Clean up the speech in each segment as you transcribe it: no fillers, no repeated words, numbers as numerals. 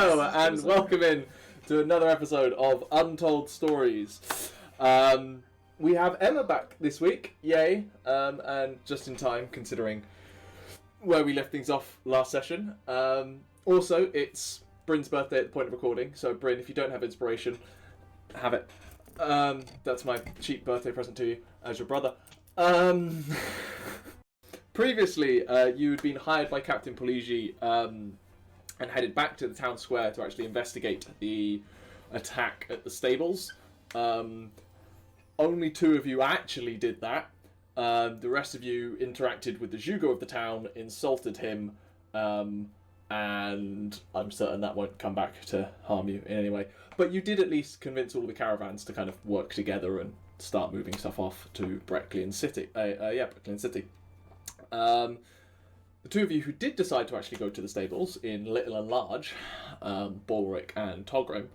Hello, and welcome in to another episode of Untold Stories. We have Emma back this week, yay, and just in time considering where we left things off last session. Also, it's Bryn's birthday at the point of recording, so Bryn, if you don't have inspiration, have it. That's my cheap birthday present to you as your brother. Previously, you'd been hired by Captain Poligi and headed back to the town square to actually investigate the attack at the stables. Only two of you actually did that. The rest of you interacted with the Jugo of the town, insulted him, and I'm certain that won't come back to harm you in any way. But you did at least convince all the caravans to kind of work together and start moving stuff off to Brecklin City. Brecklin City. The two of you who did decide to actually go to the stables in Little and Large, Balrick and Togrim,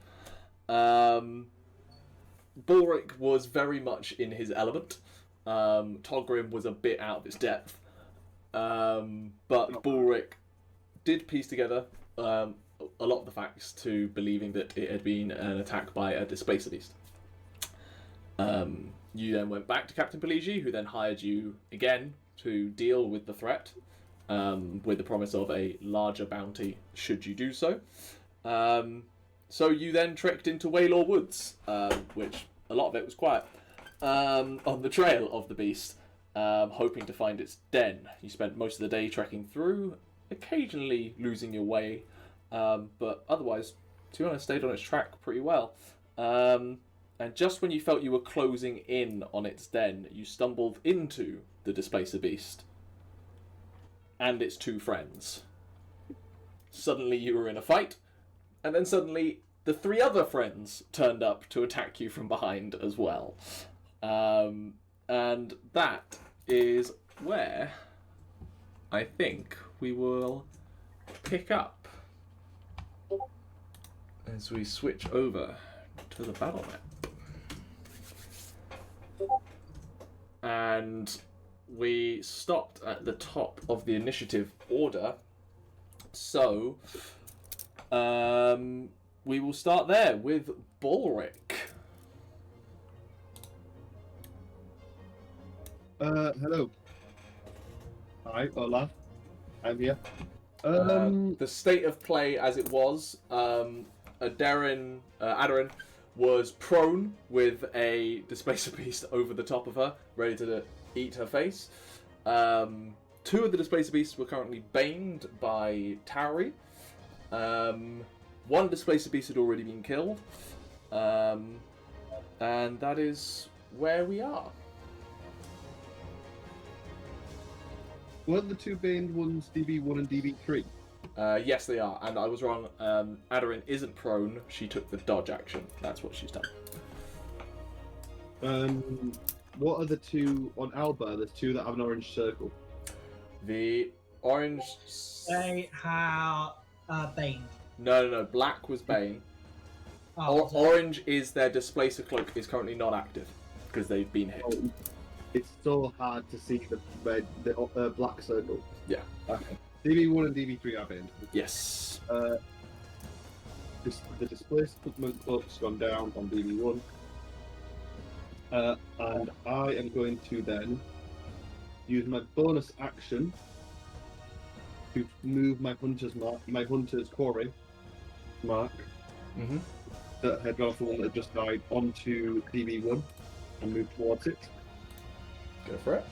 Balrick was very much in his element. Togrim was a bit out of his depth. But Balrick did piece together a lot of the facts to believing that it had been an attack by a Displacer Beast. You then went back to Captain Poligi, who then hired you again to deal with the threat, with the promise of a larger bounty should you do so. So you then trekked into Waylor Woods, which a lot of it was quiet, on the trail of the beast, hoping to find its den. You spent most of the day trekking through, occasionally losing your way, but otherwise, to be honest, stayed on its track pretty well. And just when you felt you were closing in on its den, you stumbled into the Displacer Beast and its two friends. Suddenly you were in a fight, and then suddenly the three other friends turned up to attack you from behind as well. And that is where I think we will pick up as we switch over to the battle map. And we stopped at the top of the initiative order, so we will start there with Balrick. Hello. Hi, hola. I'm here. The state of play as it was, Aderyn was prone with a Displacer Beast over the top of her, ready to eat her face. Two of the Displacer Beasts were currently baned by Tauri. One Displacer Beast had already been killed. And that is where we are. Weren't the two baned ones DB1 and DB3? Yes, they are, and I was wrong. Aderyn isn't prone. She took the dodge action. That's what she's done. What are the two on Alba? There's two that have an orange circle. The orange... They have Bane. No. Black was Bane. Orange is their Displacer Cloak is currently not active because they've been hit. Oh, it's so hard to see the black circle. Yeah. Okay. DB1 and DB3 are banned. Yes. The displacement cloak's gone down on DB1. And I am going to then use my bonus action to move my hunter's quarry mark that had gone for one that just died onto DB1 and move towards it. Go for it.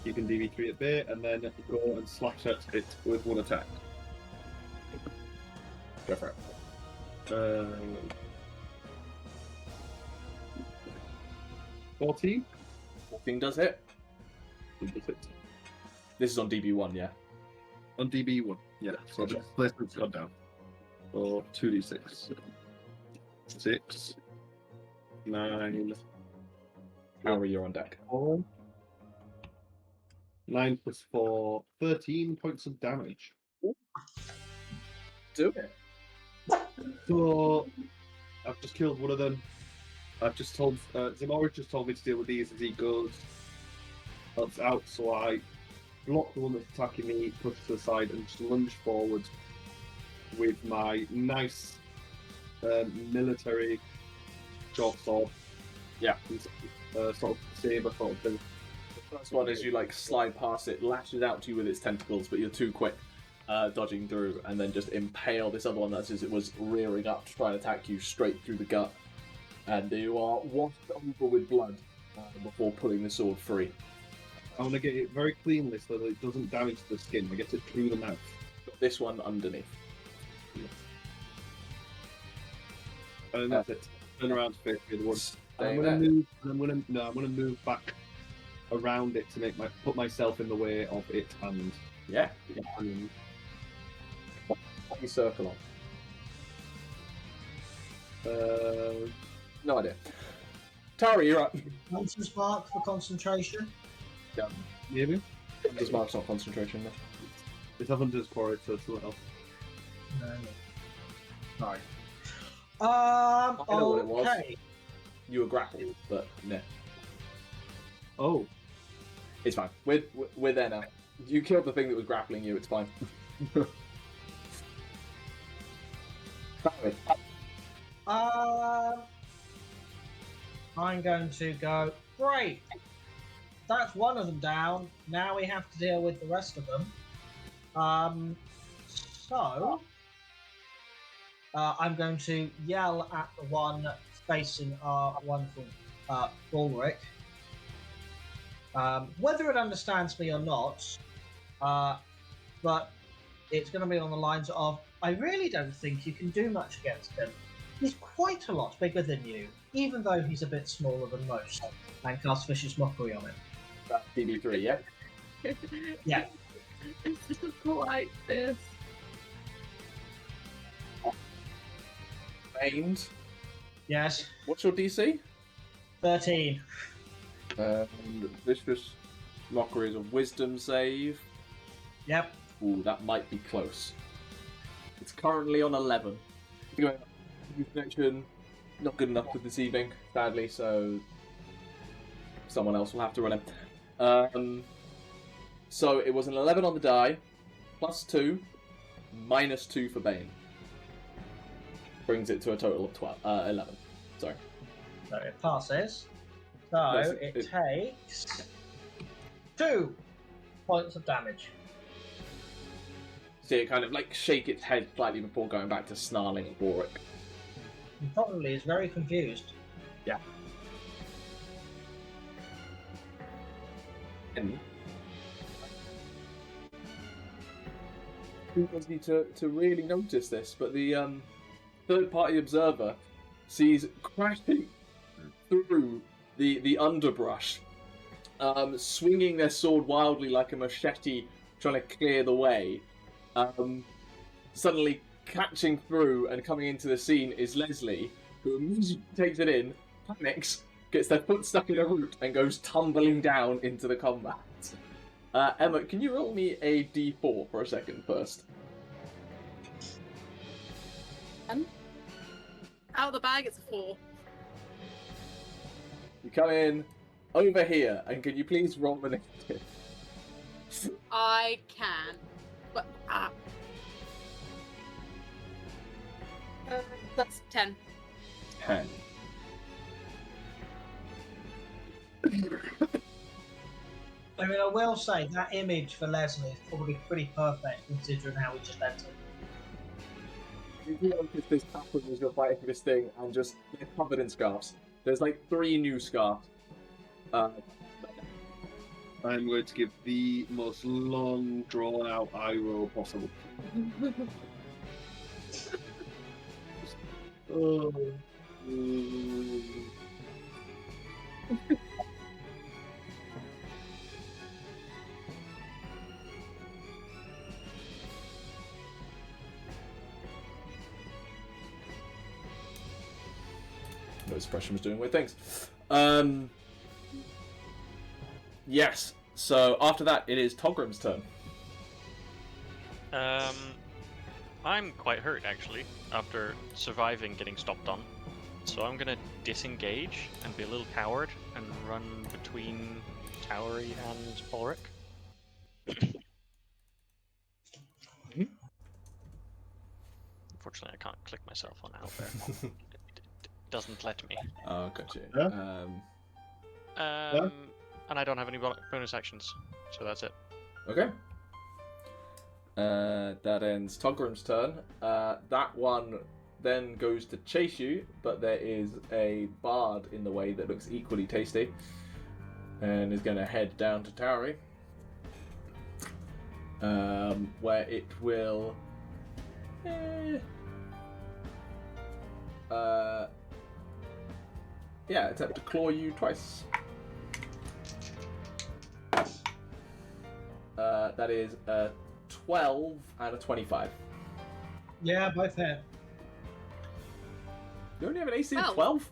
Keeping DB3 at bay, and then go and slash at it with one attack. Go for it. 14? 14 does hit. Does it? This is on DB1, yeah? On DB1, yeah. So the displacement's gone down. So 2d6. 6. 9. Tauri, you're on deck. 4. 9 plus 4, 13 points of damage. Do it. So, I've just killed one of them. I've just told, Ximori just told me to deal with these as he goes out, so I block the one that's attacking me, push to the side, and just lunge forward with my nice military short sword. Yeah. Sort of saber sort of thing. The first one is you like slide past it, lashes out to you with its tentacles, but you're too quick dodging through, and then just impale this other one that's as it was rearing up to try and attack you straight through the gut. And you are washed over with blood before pulling the sword free. I want to get it very cleanly so that it doesn't damage the skin. I get it through the mouth. Got this one underneath. And that's it. Turn around to face the other one. Stay I'm there. gonna move back around it to put myself in the way of it and Yeah. and You circle on. No idea. Tauri, you're up. Hunter's mark for concentration. maybe Does marks not concentration? No. it's a hunter's quarry, so it's something else. No. Sorry. I know what it was. Okay. You were grappled, but no. Oh, It's fine. We're there now. You killed the thing that was grappling you, it's fine. Tauri. I'm going to go. Great. That's one of them down. Now we have to deal with the rest of them. I'm going to yell at the one facing our wonderful Balrick. Whether it understands me or not, but it's going to be on the lines of, I really don't think you can do much against him. He's quite a lot bigger than you, even though he's a bit smaller than most. And cast Vicious Mockery on him. That's DB3, yeah? Yeah. It's difficult like this. Aimed. Yes. What's your DC? 13. Vicious Mockery is a wisdom save. Yep. Ooh, that might be close. It's currently on 11. Connection, not good enough with this evening, sadly, so someone else will have to run it. So it was an 11 on the die, plus 2, minus 2 for Bane. Brings it to a total of 11. Sorry. So it passes. So Yes, it takes 2 points of damage. See it kind of like shake its head slightly before going back to snarling at Balrick. He probably is very confused. Yeah. And who does need to really notice this? But the third-party observer sees crashing through the underbrush, swinging their sword wildly like a machete, trying to clear the way. Suddenly catching through and coming into the scene is Lesley, who immediately takes it in, panics, gets their foot stuck in a root, and goes tumbling down into the combat. Emma, can you roll me a d4 for a second first? Out of the bag, it's a 4. You come in over here, and can you please roll an initiative? I can. But, that's 10. 10. I mean, I will say that image for Lesley is probably pretty perfect considering how we just entered. You notice this happens as you're fighting this thing, and just they're covered in scarves. There's like 3 new scarves. I'm going to give the most long, drawn-out eye roll possible. Oh. No suppression was doing weird things. Yes. So after that, it is Togrim's turn. I'm quite hurt actually after surviving getting stomped on. So I'm gonna disengage and be a little coward and run between Tauri and Balrick. Unfortunately, I can't click myself on out there. It doesn't let me. Oh, got you. Huh? And I don't have any bonus actions, so that's it. Okay. That ends Togrim's turn. That one then goes to chase you, but there is a bard in the way that looks equally tasty, and is going to head down to Tauri, where it will. Attempt to claw you twice. That is a 12 and a 25. Yeah, both hit. You only have an AC of Oh. 12?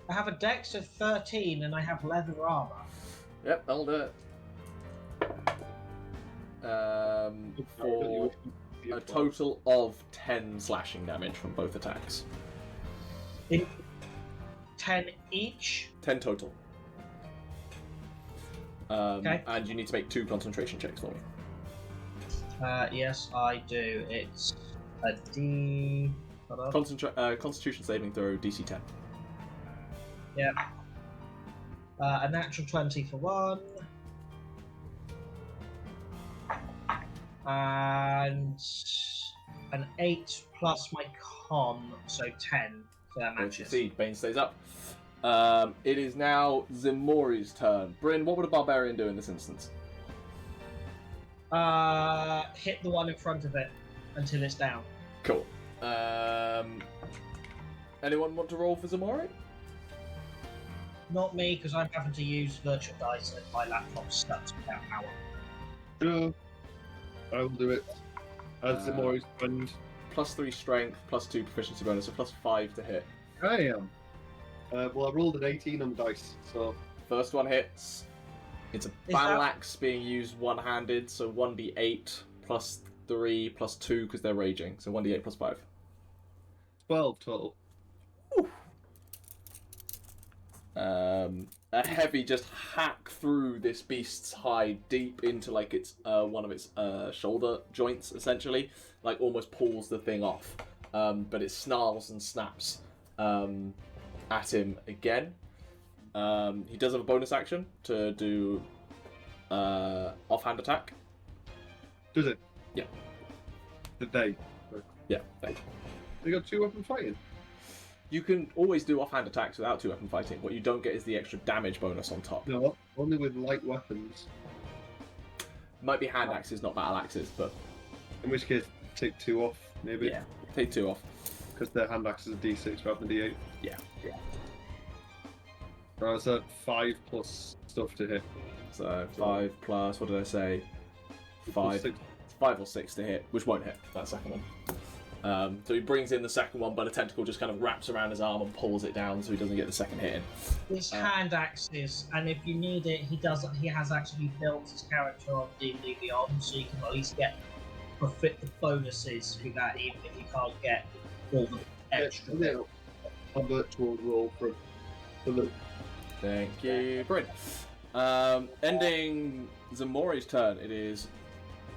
I have a dex of 13 and I have leather armor. Yep, that'll do it. For a total of 10 slashing damage from both attacks. 10 each. 10 total. Okay. And you need to make 2 concentration checks for me. Yes, I do. It's a D. Hold on. Constitution saving throw, DC 10. Yeah. A natural 20 for one. And an 8 plus my con, so 10. So that Both matches. succeed. Bane stays up. It is now Ximori's turn. Bryn, what would a barbarian do in this instance? Hit the one in front of it until it's down. Cool. Anyone want to roll for Ximori? Not me, because I'm having to use virtual dice and my laptop's stuck without power. Sure. I will do it. As Ximori's friend. +3 strength, +2 proficiency bonus, so +5 to hit. I am. Well, I rolled an 18 on the dice, so. First one hits. It's a battle axe being used one-handed, so 1d8 +3 +2 because they're raging, so 1d8 +5. 12 total. A heavy just hack through this beast's hide deep into like its one of its shoulder joints, essentially, like almost pulls the thing off. But it snarls and snaps at him again. He does have a bonus action to do offhand attack. Does it? Yeah. Did they? Yeah. They got 2 weapon fighting. You can always do offhand attacks without 2-weapon fighting. What you don't get is the extra damage bonus on top. No, only with light weapons. Might be hand axes, not battle axes, but In which case, take 2 off, maybe. yeah, take 2 off. Because their hand axes are D6 rather than D8. Yeah. Right, so 5 plus stuff to hit. So 5 plus, what did I say? 5. 6. 5 or 6 to hit, which won't hit that second one. So he brings in the second one, but a tentacle just kind of wraps around his arm and pulls it down, so he doesn't get the second hit in. It's hand axes, and if you need it, he has actually built his character on D&D Beyond, so you can at least get the bonuses through that, even if you can't get all the extra. Yeah, a virtual roll for the Thank you, Bryn. Ending Ximori's turn, it is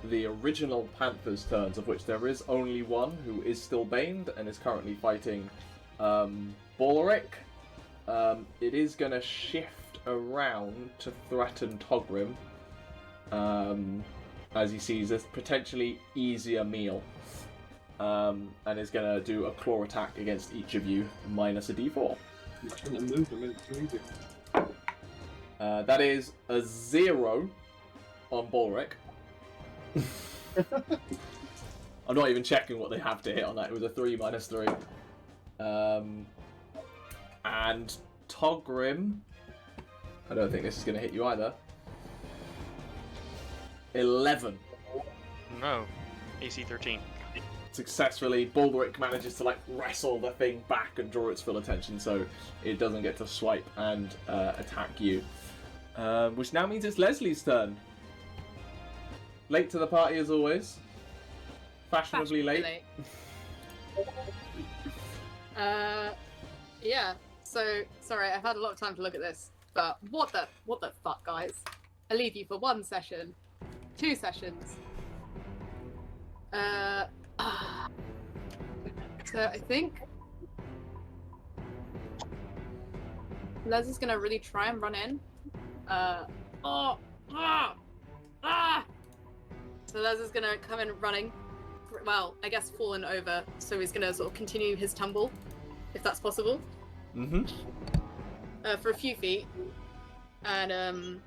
the original Panther's turns, of which there is only one who is still baned and is currently fighting Balrick. It is going to shift around to threaten Togrim, as he sees this potentially easier meal, and is going to do a claw attack against each of you, minus a d4. That is a 0 on Balrick. I'm not even checking what they have to hit on that. It was a 3 minus 3. And Togrim, I don't think this is going to hit you either. 11. No. AC 13. Successfully, Balrick manages to wrestle the thing back and draw its full attention, so it doesn't get to swipe and attack you. Which now means it's Leslie's turn. Late to the party as always. Fashionably late. Yeah. So sorry, I've had a lot of time to look at this, but what the fuck, guys? I leave you for 1 session, 2 sessions. So I think Lesley's gonna really try and run in. So Lesley's gonna come in running. Well, I guess fallen over. So he's gonna sort of continue his tumble, if that's possible. Mm-hmm. For a few feet, and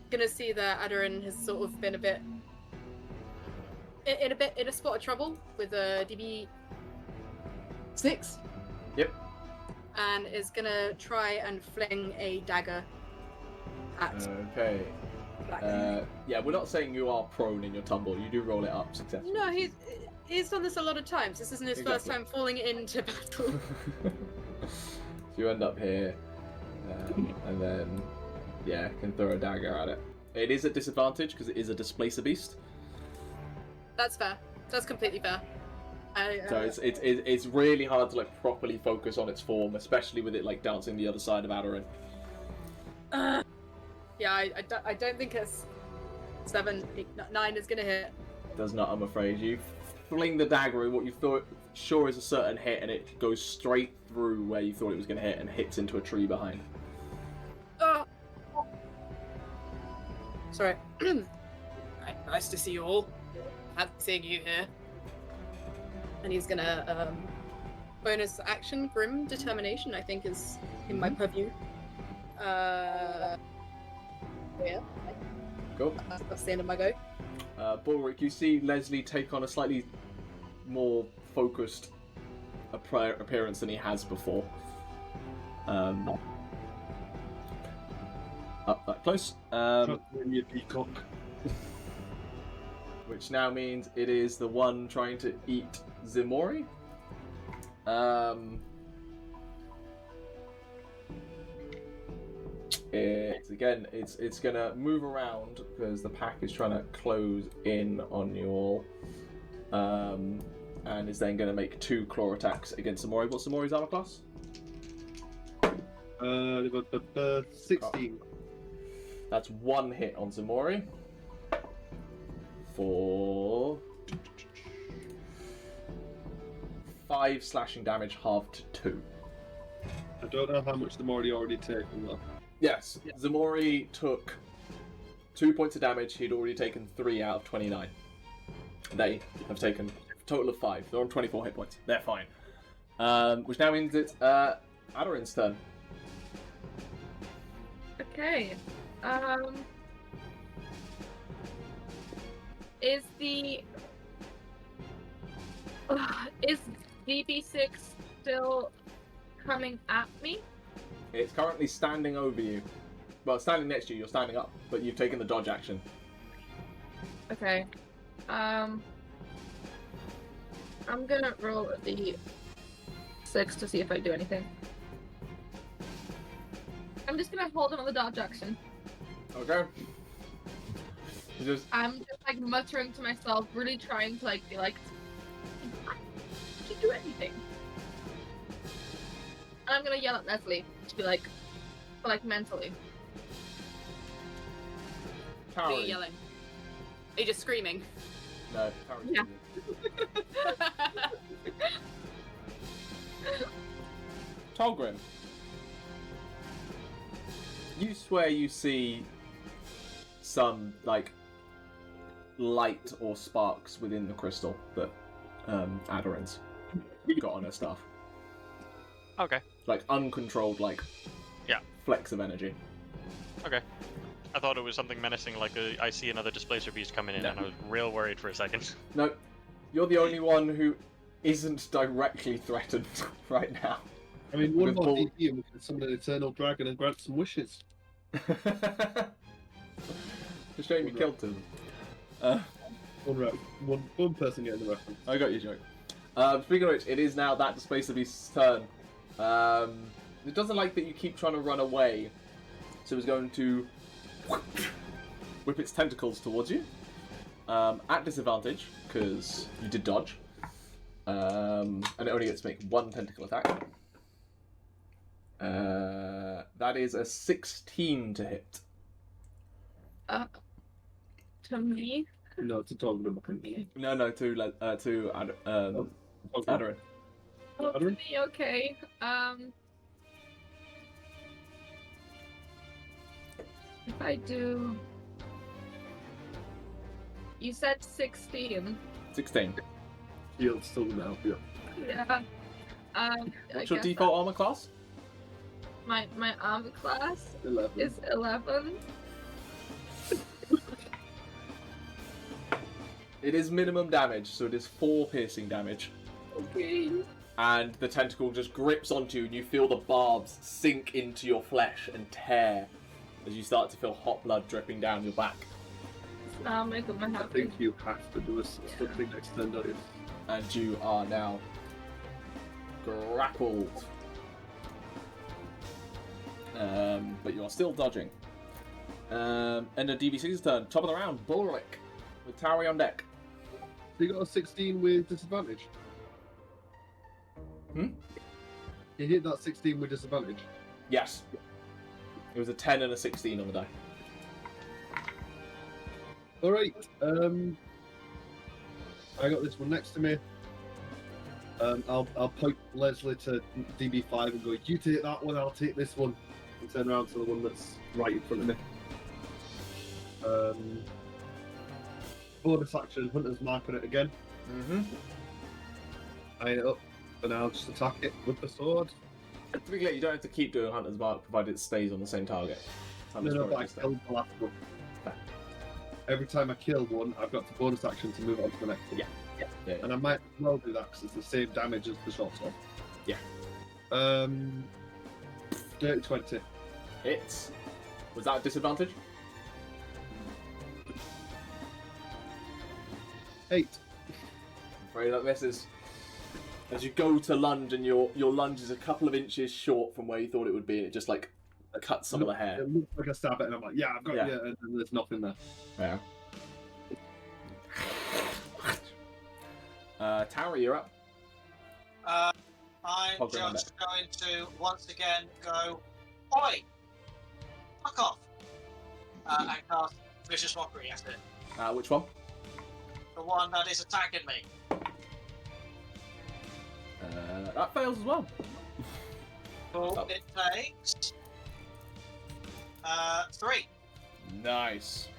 gonna see that Aderyn has sort of been a bit in a spot of trouble with a DB 6. Yep. And is gonna try and fling a dagger at. Okay. Yeah, we're not saying you are prone in your tumble. You do roll it up successfully. No, he's done this a lot of times. This isn't his first time falling into battle. So you end up here, and then yeah, can throw a dagger at it. It is at disadvantage because it is a Displacer Beast. That's fair. That's completely fair. So it's really hard to like properly focus on its form, especially with it like dancing the other side of Aderyn. Yeah, I don't think it's 7, 8, 9 is gonna hit. Does not, I'm afraid. You fling the dagger at what you thought sure is a certain hit, and it goes straight through where you thought it was going to hit and hits into a tree behind. Sorry. Right, nice to see you all. Happy seeing you here. And he's gonna bonus action Grim Determination, I think is in my purview. Yeah. Cool. That's the end of my go. Balrick, you see Lesley take on a slightly more focused appearance than he has before. Up that close. You peacock. Which now means it is the one trying to eat Ximori. It's gonna move around because the pack is trying to close in on you all, and is then gonna make 2 claw attacks against Ximori. What's Ximori's armor class? 16. That's 1 hit on Ximori for 5 slashing damage, halved to 2. I don't know how much they've already taken though. Yes, Ximori took 2 points of damage. He'd already taken 3 out of 29. They have taken a total of 5. They're on 24 hit points. They're fine. Which now means it's Aderyn's turn. Okay. Is DB6 still coming at me? It's currently standing over you. Well, standing next to you. You're standing up, but you've taken the dodge action. Okay. I'm gonna roll a D6 to see if I do anything. I'm just gonna hold him on the dodge action. Okay. I'm just like muttering to myself, really trying to like be like, I can't do anything. And I'm gonna yell at Lesley to be like, but like mentally. Are you Tauri. yelling? Are you just screaming? No, Tauri. Yeah. Togrim. You swear you see some, like, light or sparks within the crystal that Aderyn's got on her staff. Okay. Like, uncontrolled, like, Yeah. flecks of energy. Okay. I thought it was something menacing, like I see another Displacer Beast coming in, No. and I was real worried for a second. No, you're the only one who isn't directly threatened right now. I mean, one With more Paul- DP and we can summon an eternal dragon and grant some wishes. It's a shame you killed him. One person getting the reference. I got your joke. Speaking of which, it is now that Displacer Beast's turn. It doesn't like that you keep trying to run away, so it's going to whip its tentacles towards you. At disadvantage, because you did dodge. And it only gets to make 1 tentacle attack. That is a 16 to hit. To me? No, it's a Togrim. No, to Aderyn. Oh, to Aderyn? me, okay. If I do... You said 16. 16. Shield's still gonna help you. Yeah. What's your default armor class? My armor class 11. is 11. It is minimum damage, so it is 4 piercing damage. Okay. And the tentacle just grips onto you, and you feel the barbs sink into your flesh and tear as you start to feel hot blood dripping down your back. Now make them I happy. think you have to do something next turn, don't you? And you are now grappled. But you are still dodging. End of DB6's turn. Top of the round, Balrick with Tauri on deck. So you got a 16 with disadvantage. Hmm? You hit that 16 with disadvantage. Yes. It was a 10 and a 16 on the die. Alright, I got this one next to me. I'll point Lesley to DB5 and go, you take that one, I'll take this one. And turn around to the one that's right in front of me. Bonus action, Hunter's Mark on it again. Mm-hmm. Eye it up, and I'll just attack it with the sword. To be clear, you don't have to keep doing Hunter's Mark provided it stays on the same target. No, but I killed the last one. Every time I kill one, I've got the bonus action to move on to the next one. Yeah. And I might as well do that because it's the same damage as the short sword. Yeah. Dirty 20. Hits. Was that a disadvantage? 8. Afraid that misses. As you go to lunge, and your lunge is a couple of inches short from where you thought it would be, and it just like cuts some of the hair. It looks like I stab it, and I'm like, yeah, I've got Yeah. you, and then there's nothing there. Yeah. Tauri, you're up. I'm Togrim on just going to once again go, oi! Fuck off! And cast Vicious Mockery at it. Which one? The one that is attacking me. That fails as well. Cool. Oh. It takes 3. Nice.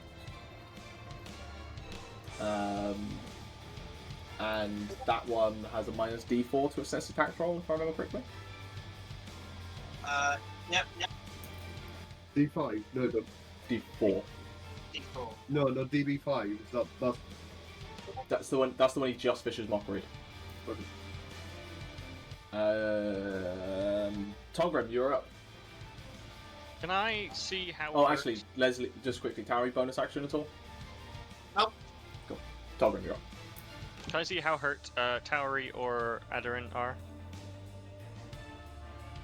And that one has a minus D4 to assess attack roll, if I remember correctly. Yep. D5? No, no. D4. D4. No, DB5. That's the one. That's the one he just Fisher's Mockery. Okay. Togrim, you're up. Can I see how... Oh, actually, Lesley, just quickly, Tauri bonus action at all? Nope. Cool. Togrim, you're up. Can I see how hurt Tauri or Aderyn are?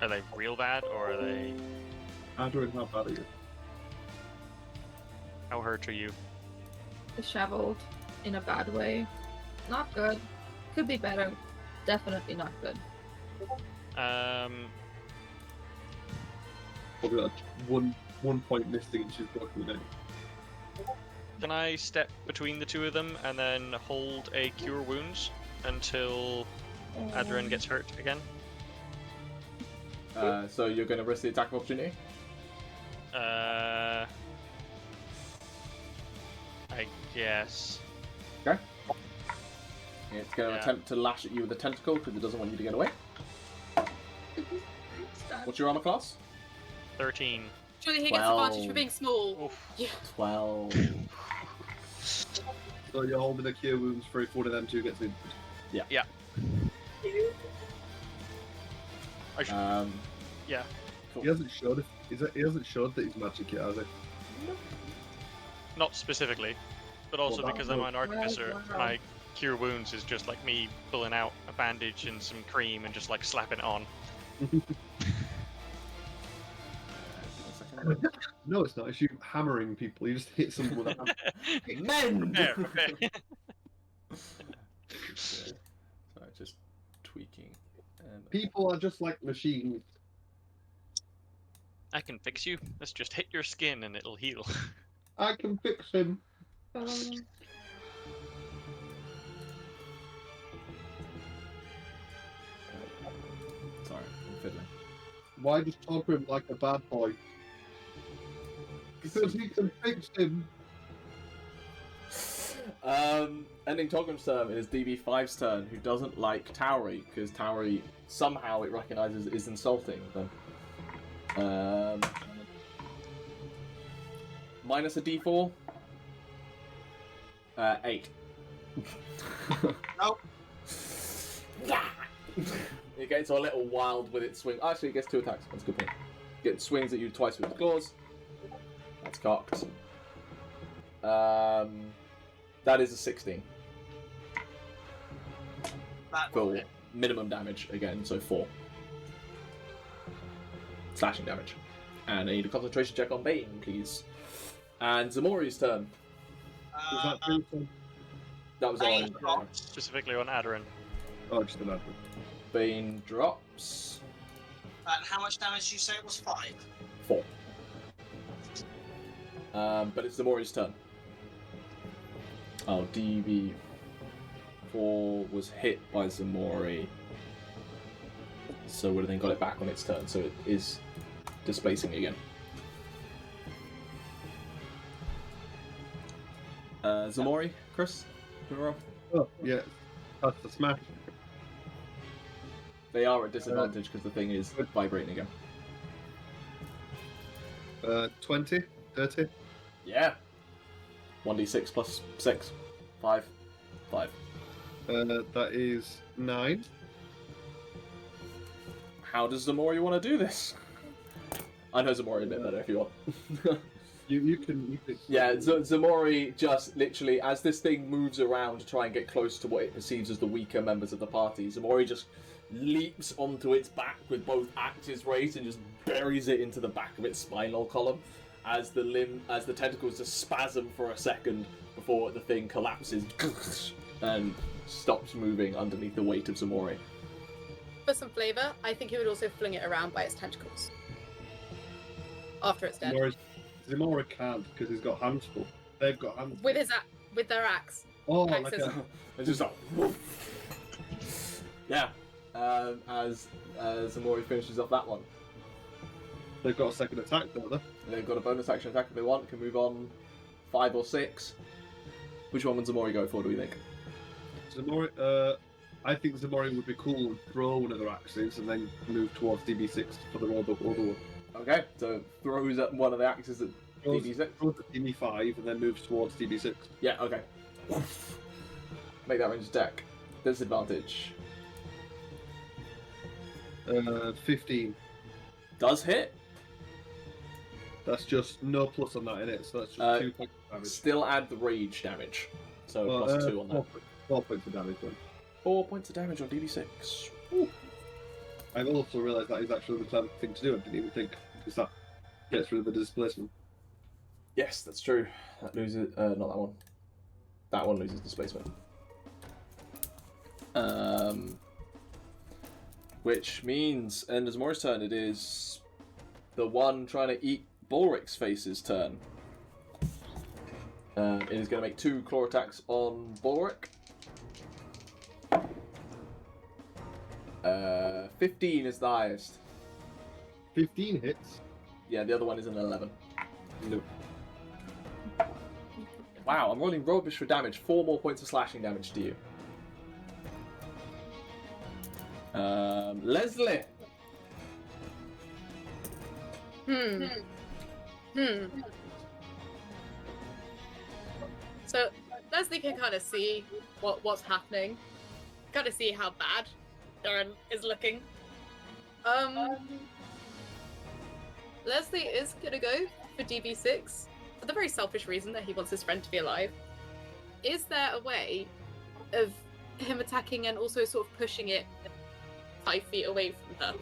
Are they real bad, or are they... Aderyn, how bad are you? How hurt are you? Disheveled in a bad way. Not good. Could be better. Definitely not good. Probably like one point missing and she's broken the name. Can I step between the two of them and then hold a Cure Wounds until Aderyn gets hurt again? So you're going to risk the attack of opportunity? I guess. Okay. It's going to attempt to lash at you with a tentacle because it doesn't want you to get away. What's your armor class? 13. Surely he gets 12. advantage for being small. Oof. Yeah. 12. So you're holding a cure wounds for if one of them two gets injured. Yeah. I should... yeah. Cool. He hasn't showed that he's magic yet, has he? Not specifically, but also Well, because I'm an artificer, Wow. my Cure Wounds is just like me pulling out a bandage and some cream and just like slapping it on. No, it's not. It's you hammering people. You just hit someone with a hammer. Men! Prepare. Sorry, just tweaking. People are just like machines. I can fix you. Let's just hit your skin and it'll heal. I can fix him. Why does Togrim like a bad boy? Because he can fix him. Ending Togrim's turn, it is DB5's turn, who doesn't like Tauri, because Tauri somehow it recognises is insulting them. Minus a D4. 8. Nope. It gets a little wild with its swing. Actually, it gets 2 attacks. That's a good point. It swings at you twice with its claws. That's cocked. That is a 16. That For will hit. minimum damage again, so 4. Slashing damage. And I need a concentration check on Bane, please. And Ximori's turn. Was that true? That was Bane on. drops. Specifically on Aderyn. Oh, just an advert. Bane drops. And how much damage did you say it was? 5? 4. But it's Ximori's turn. Oh, DB4 was hit by Ximori. So would have then got it back on its turn, so it is displacing again. Ximori, Chris? Do you roll? Oh, yeah. That's the smash. They are at disadvantage because the thing is vibrating again. 20, 30. Yeah. 1d6 plus 6. 5. 5. That is 9. How does Ximori want to do this? I know Ximori a bit better if you want. You can. Yeah, Ximori just literally, as this thing moves around to try and get close to what it perceives as the weaker members of the party, Ximori just leaps onto its back with both axes raised and just buries it into the back of its spinal column as the tentacles just spasm for a second before the thing collapses and stops moving underneath the weight of Ximori. For some flavour, I think he would also fling it around by its tentacles. After it's dead. Ximori can't because he's got hands full. They've got hands full. With their axe. Oh, axes. like a, It's just like, woof. Yeah. As Ximori finishes off that one. they've got a second attack, don't they? They've got a bonus action attack if they want, can move on 5 or 6. Which one would Ximori go for, do we think? Ximori, I think Ximori would be cool and throw one of their axes and then move towards DB6 for the other one. Okay, so throws at one of the axes at DB6. Throws at DB5 and then moves towards DB6. Yeah, okay. Make that range attack. Disadvantage. 15. Does hit. That's just no plus on that in it, so that's just 2 points of damage. Still add the rage damage. So plus 2 on that. 4 points of damage then. 4 points of damage on DB6. Ooh. I've also realised that is actually the clever thing to do. I didn't even think, because that gets rid of the displacement. Yes, that's true. That loses. Not that one. That one loses displacement. Which means, and as Ximori's turn, it is the one trying to eat Balrick's face's turn. It is going to make 2 claw attacks on Balrick. 15 is the highest. 15 hits. Yeah, the other one is an 11. No. Wow, I'm rolling rubbish for damage. 4 more points of slashing damage to you. Lesley. So Lesley can kind of see what's happening. Kind of see how bad Aderyn is looking. Lesley is gonna go for DB6 for the very selfish reason that he wants his friend to be alive. Is there a way of him attacking and also sort of pushing it 5 feet away from her?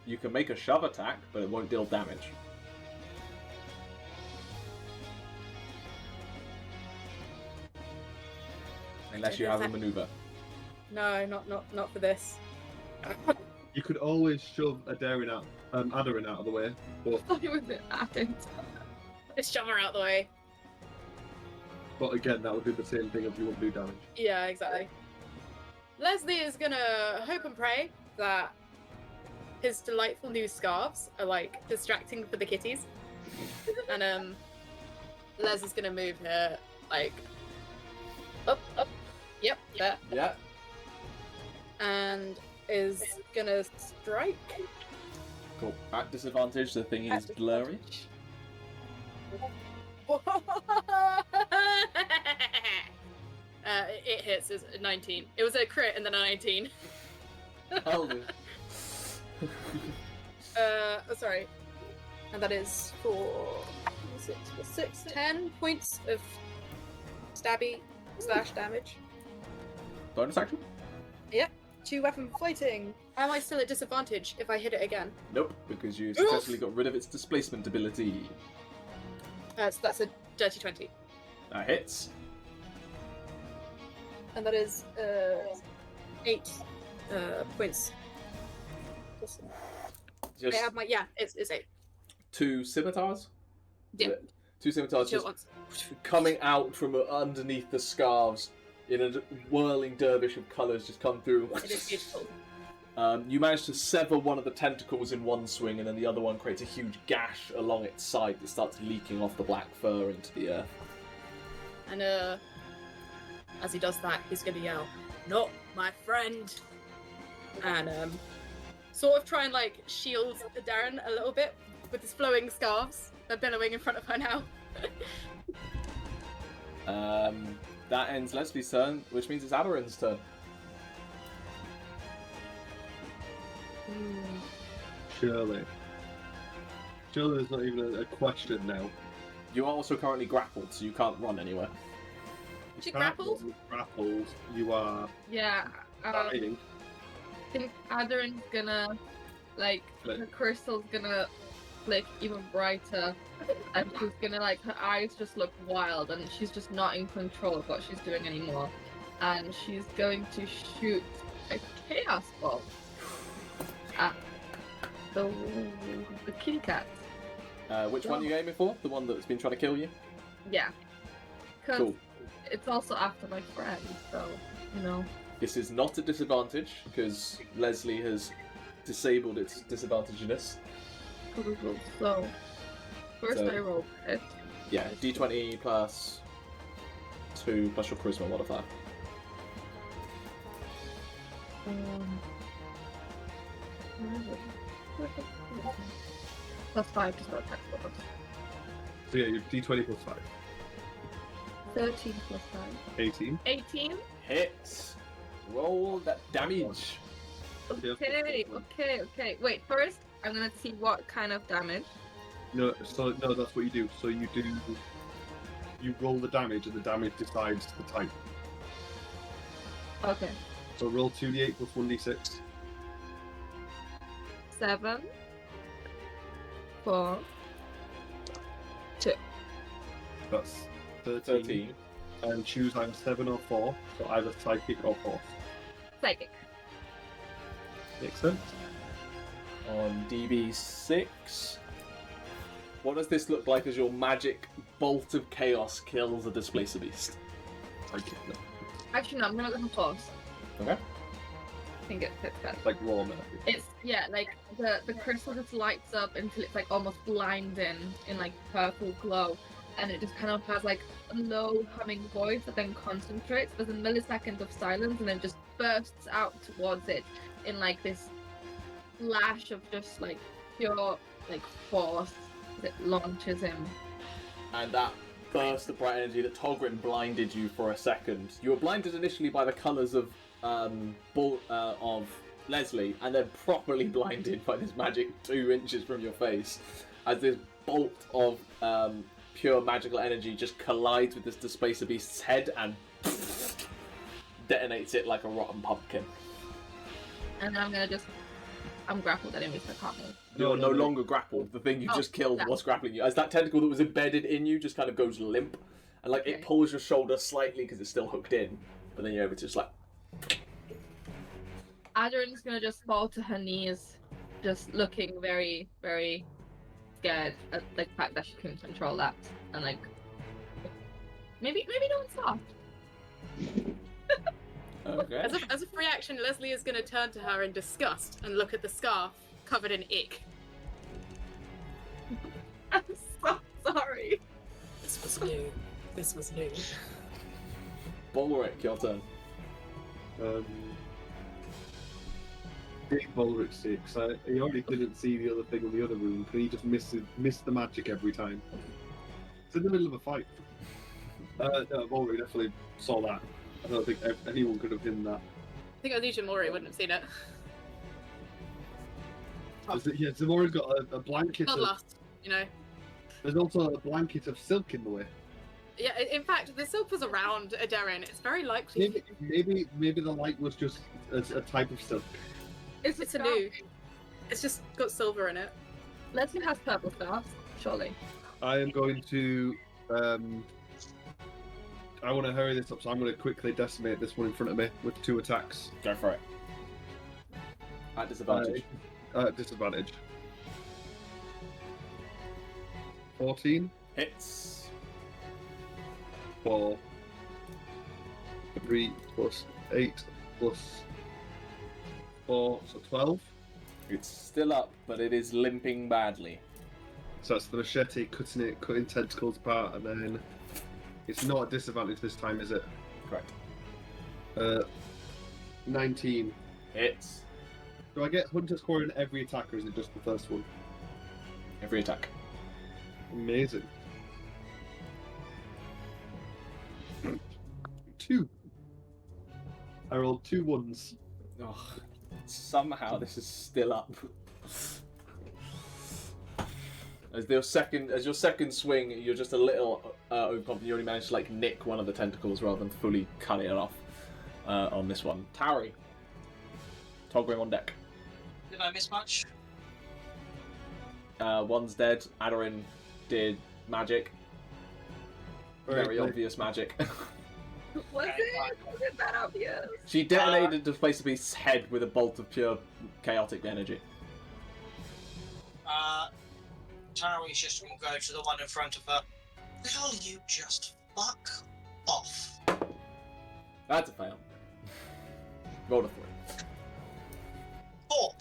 You can make a shove attack, but it won't deal damage. Unless you have a maneuver. No, not for this. You could always shove Aderyn out of the way. Just shove her out the way. But again, that would do the same thing if you wouldn't do damage. Yeah, exactly. Lesley is gonna hope and pray that his delightful new scarves are like distracting for the kitties. And Les is gonna move here, like up. Yep, there. Yeah. And is gonna strike. Cool. At disadvantage, the thing is blurry. It hits as a 19. It was a crit and then a 19. I'll do. Sorry. And that is for 10 points of stabby / damage. Bonus action? Yep. 2 weapon fighting. Am I still at disadvantage if I hit it again? Nope, because you successfully got rid of its displacement ability. So that's a dirty 20. That hits. And that is 8 points. Just I have my it's 8. 2 scimitars. Yeah. 2 scimitars Two just at once. coming out from underneath the scarves in a whirling dervish of colours just come through. It is beautiful. You manage to sever one of the tentacles in one swing, and then the other one creates a huge gash along its side that starts leaking off the black fur into the earth. And as he does that, he's gonna yell, "Not my friend!" And sort of try and like shield Aderyn a little bit with his flowing scarves. They're billowing in front of her now. That ends Leslie's turn, which means it's Aderyn's turn. Surely there's not even a question now. You are also currently grappled, so you can't run anywhere. She grappled? Grappled. You are Yeah. dying. I think Aderyn's gonna, like, her crystal's gonna flick even brighter, and she's gonna, like, her eyes just look wild, and she's just not in control of what she's doing anymore. And she's going to shoot a chaos ball at the kitty cat. Which one are you aiming for? The one that's been trying to kill you? Yeah. Because Cool. it's also after my friend, so, you know. This is not a disadvantage, because Lesley has disabled its disadvantageness. So, first So- I roll it. Yeah, d20 plus 2 plus your charisma modifier. Where is it? Plus 5 to start attack bonus. So yeah, you're d20 plus 5. 13 plus 5. 18. 18? Hits! Roll that damage! Okay. Wait, first I'm gonna see what kind of damage. No, that's what you do. So you roll the damage, and the damage decides the type. Okay. So roll 2d8 plus 1d6. 7. 4. 2. That's 13. 13. And choose either 7 or 4. So either psychic or force. Psychic. Makes sense. On DB6. What does this look like as your magic bolt of chaos kills a Displacer Beast? Psychic, no. Actually, no, I'm gonna go for force. Okay. I think it fits better. Like raw magic. It's, yeah, like, the crystal just lights up until it's, like, almost blinding in, like, purple glow. And it just kind of has, like, a low humming voice that then concentrates. There's a millisecond of silence and then just bursts out towards it in, like, this flash of just, like, pure, like, force that launches him. And that burst of bright energy that Togrim blinded you for a second. You were blinded initially by the colours of Lesley, and then properly blinded by this magic 2 inches from your face, as this bolt of pure magical energy just collides with this Displacer Beast's head and detonates it like a rotten pumpkin. And I'm gonna just... I'm grappled anyway, so I can't move. You're no longer grappled. The thing you just killed was grappling you. As that tentacle that was embedded in you just kind of goes limp, and like it pulls your shoulder slightly because it's still hooked in, but then you're able to just like... Aderyn's gonna just fall to her knees, just looking very, very scared at the fact that she couldn't control that, and like, maybe don't stop. Okay. As a free action, Lesley is going to turn to her in disgust and look at the scarf covered in ick. I'm so sorry. This was new. This was new. Balrick, your turn. Big Balrick 6. He already couldn't see the other thing in the other room, but he just missed the magic every time. It's in the middle of a fight. No, Balrick definitely saw that. I don't think anyone could have hidden that. I think only Ximori wouldn't have seen it. Yeah, Ximori's got a blanket Not of... last, you know. There's also a blanket of silk in the way. Yeah, in fact, the silk was around Aderyn. It's very likely. Maybe the light was just a type of silk. It's a new. It's just got silver in it. Lesley has purple stars, surely. I am going to... I want to hurry this up, so I'm going to quickly decimate this one in front of me with 2 attacks. Go for it. At disadvantage. Disadvantage. 14 Hits. for 3 plus 8 plus 4, so 12. It's still up, but it is limping badly. So that's the machete cutting tentacles apart, and then it's not a disadvantage this time, is it? Correct. 19. Hits. Do I get Hunter's Core in every attack, or is it just the first one? Every attack. Amazing. 2. I rolled 2 1s. Oh, somehow this is still up. As your second swing, you're just a little overconfident. You only managed to like nick one of the tentacles rather than fully cut it off on this one. Tauri. Togrim on deck. Did I miss much? One's dead. Aderyn did magic. Very obvious magic. Was it that obvious? She detonated Displacer Beast's head with a bolt of pure chaotic energy. Tauri's just going to go to the one in front of her. Will you just fuck off? That's a fail. Roll a 3. 4.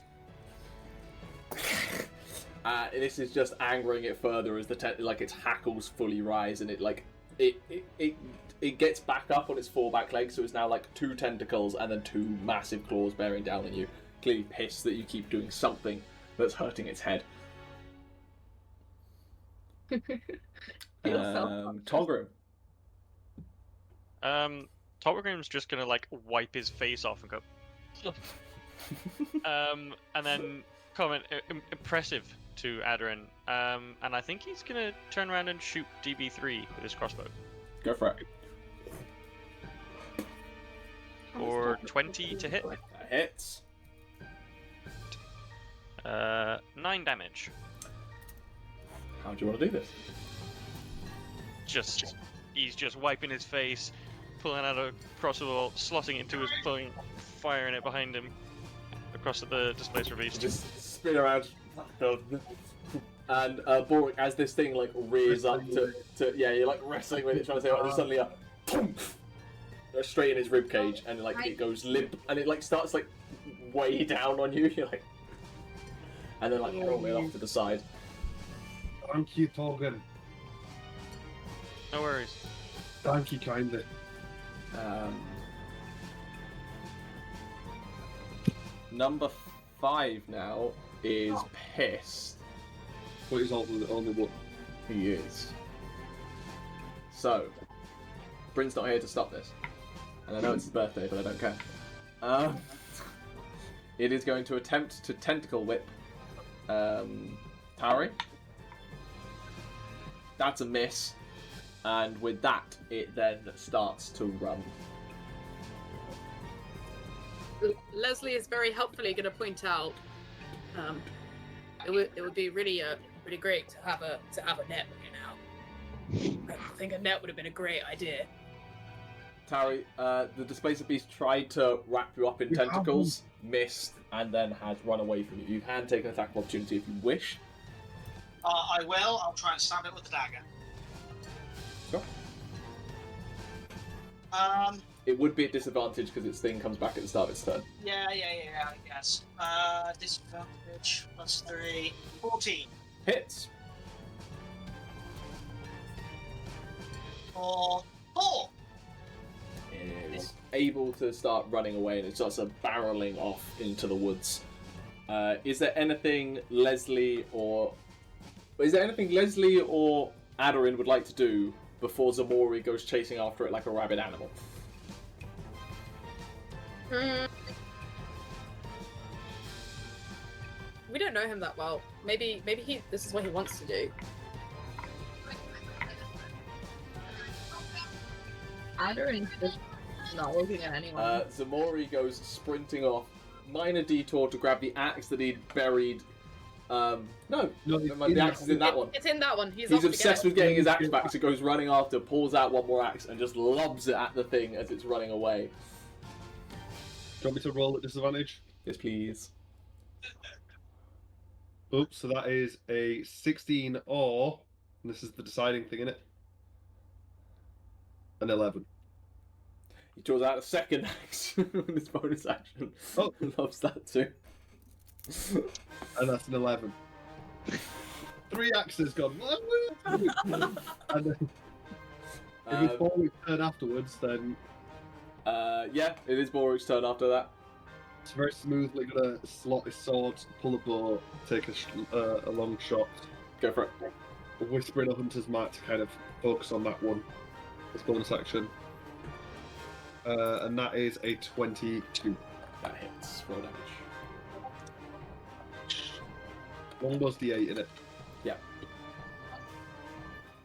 This is just angering it further as its hackles fully rise, and it gets back up on its 4 back legs, so it's now like 2 tentacles and then 2 massive claws bearing down on you. Clearly pissed that you keep doing something that's hurting its head. Togrim. Togrim's just gonna like wipe his face off and go, and then comment impressive to Aderyn. And I think he's gonna turn around and shoot DB3 with his crossbow. Go for it. For 20 to hit. That hits. 9 damage. How do you want to do this? He's just wiping his face, pulling out a crossbow, slotting it into his thing, firing it behind him across the Displacer Beast. Just spin around. And Balrick, as this thing like rears up to you're like wrestling with it, trying to say, and then suddenly straight in his rib cage, and like it goes limp, and it like starts like way down on you. You're like, and then like roll it off to the side. Thank you, Togrim. No worries. Thank you kindly. Number 5 now is pissed. But he's only one. He is. So, Bryn's not here to stop this. And I know it's his birthday, but I don't care. It is going to attempt to tentacle whip Tauri. That's a miss. And with that, it then starts to run. Lesley is very helpfully going to point out it would be really great to have a net right now. I think a net would have been a great idea. Tauri, the Displacer Beast tried to wrap you up in tentacles, missed, and then has run away from you. You can take an attack of opportunity if you wish. I will. I'll try and stab it with the dagger. Sure. It would be at disadvantage because its thing comes back at the start of its turn. Yeah, I guess. Disadvantage +3. 14. Hits. For 4. Is able to start running away and it starts barreling off into the woods. Is there anything Lesley or Aderyn would like to do before Ximori goes chasing after it like a rabid animal? We don't know him that well. Maybe this is what he wants to do. Aderyn's just not looking at anyone. Ximori goes sprinting off. Minor detour to grab the axe that he'd buried. No, the axe is in that one. It's in that one. He's obsessed with getting his axe back, so goes running after, pulls out one more axe, and just lobs it at the thing as it's running away. Do you want me to roll at disadvantage? Yes, please. Oops, so that is a 16 or, and this is the deciding thing, innit? An 11. He draws out a second axe with his bonus action. Oh. Loves that too. And that's an 11. 3 axes gone. And then, if it's Balrick's turn afterwards, then... yeah, it is Balrick's turn after that. It's very smoothly gonna slot his sword, pull a bow, take a long shot. Go for it. Whispering a hunter's mark to kind of focus on that one. It's bonus action. And that is a 22. That hits. Roll damage. 1 was the 8 in it. Yeah.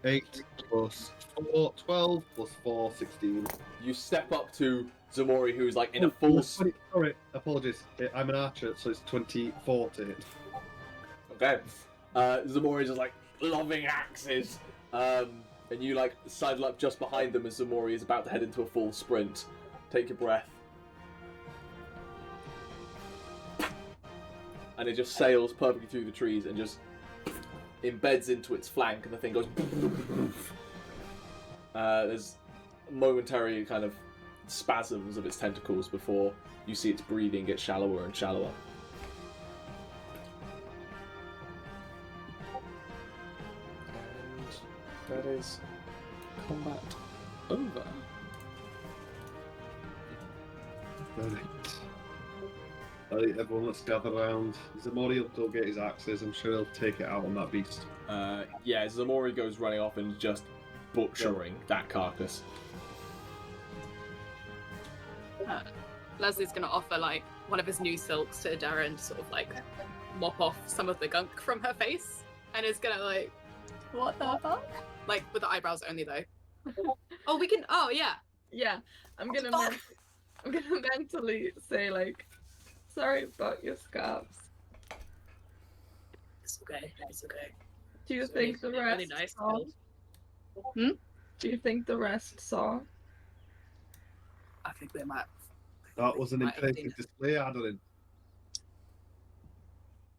8 plus 4, 12 plus 4, 16. You step up to Ximori, who's like in a full... Sorry, apologies. I'm an archer, so it's 24 to hit. Okay. Ximori's just like loving axes. And you like sidle up just behind them as Ximori is about to head into a full sprint. Take your breath. And it just sails perfectly through the trees and just embeds into its flank, and the thing goes... there's momentary kind of spasms of its tentacles before you see its breathing get shallower and shallower. And that is combat over. Right. Everyone, let's gather around. Ximori will go get his axes. I'm sure he'll take it out on that beast. Yeah, Ximori goes running off and just butchering that carcass. Leslie's gonna offer like one of his new silks to Aderyn to sort of like mop off some of the gunk from her face, and is gonna like, what the fuck? Like with the eyebrows only though. Oh, we can. Oh yeah. Yeah, I'm gonna mentally say like, sorry about your scarves. It's okay. It's okay. Do you think the rest really nice saw? Do you think the rest saw? I think they might. That was an impressive display, Aderyn.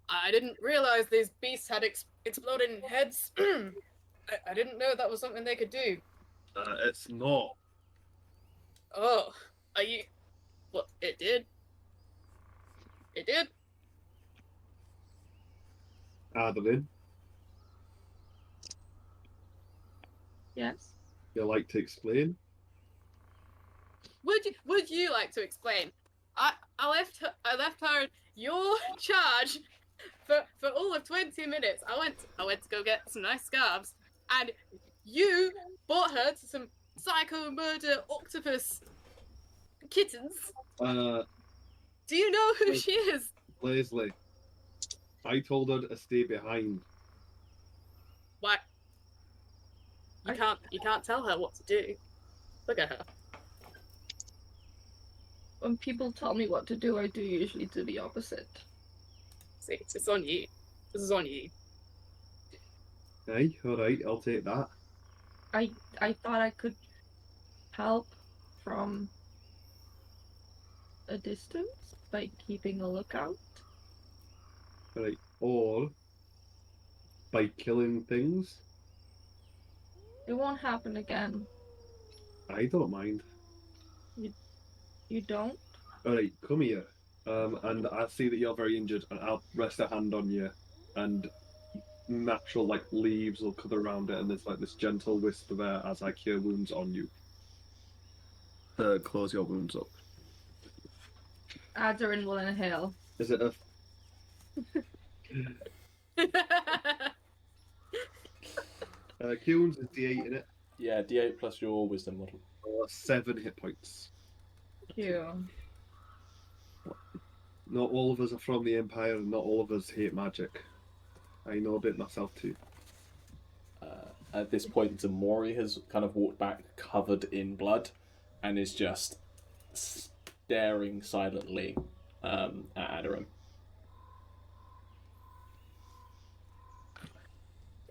I didn't realize these beasts had exploding heads. I didn't know that was something they could do. It's not. Oh, are you? Well, it did. It did. Aderyn, Yes. you like to explain? Would you like to explain? I left her in your charge for all of 20 minutes. I went to go get some nice scarves, and you brought her to some psycho murder octopus kittens. Do you know who she is? Lesley, I told her to stay behind. What? You can't tell her what to do. Look at her. When people tell me what to do, I do usually do the opposite. See, it's on you. This is on you. Hey, alright, I'll take that. I thought I could help from a distance by keeping a lookout. Right, or by killing things. It won't happen again. I don't mind. You don't? Alright, come here. And I see that you're very injured, and I'll rest a hand on you, and natural like leaves will cut around it, and there's like this gentle whisper there as I cure wounds on you. Close your wounds up. Aderyn will inhale. Is it a cure wounds is D8 in it? Yeah, D8 plus your wisdom model. 7 hit points. Cute. Not all of us are from the Empire, and not all of us hate magic. I know a bit myself too. At this point, Ximori has kind of walked back, covered in blood, and is just staring silently at Aderyn.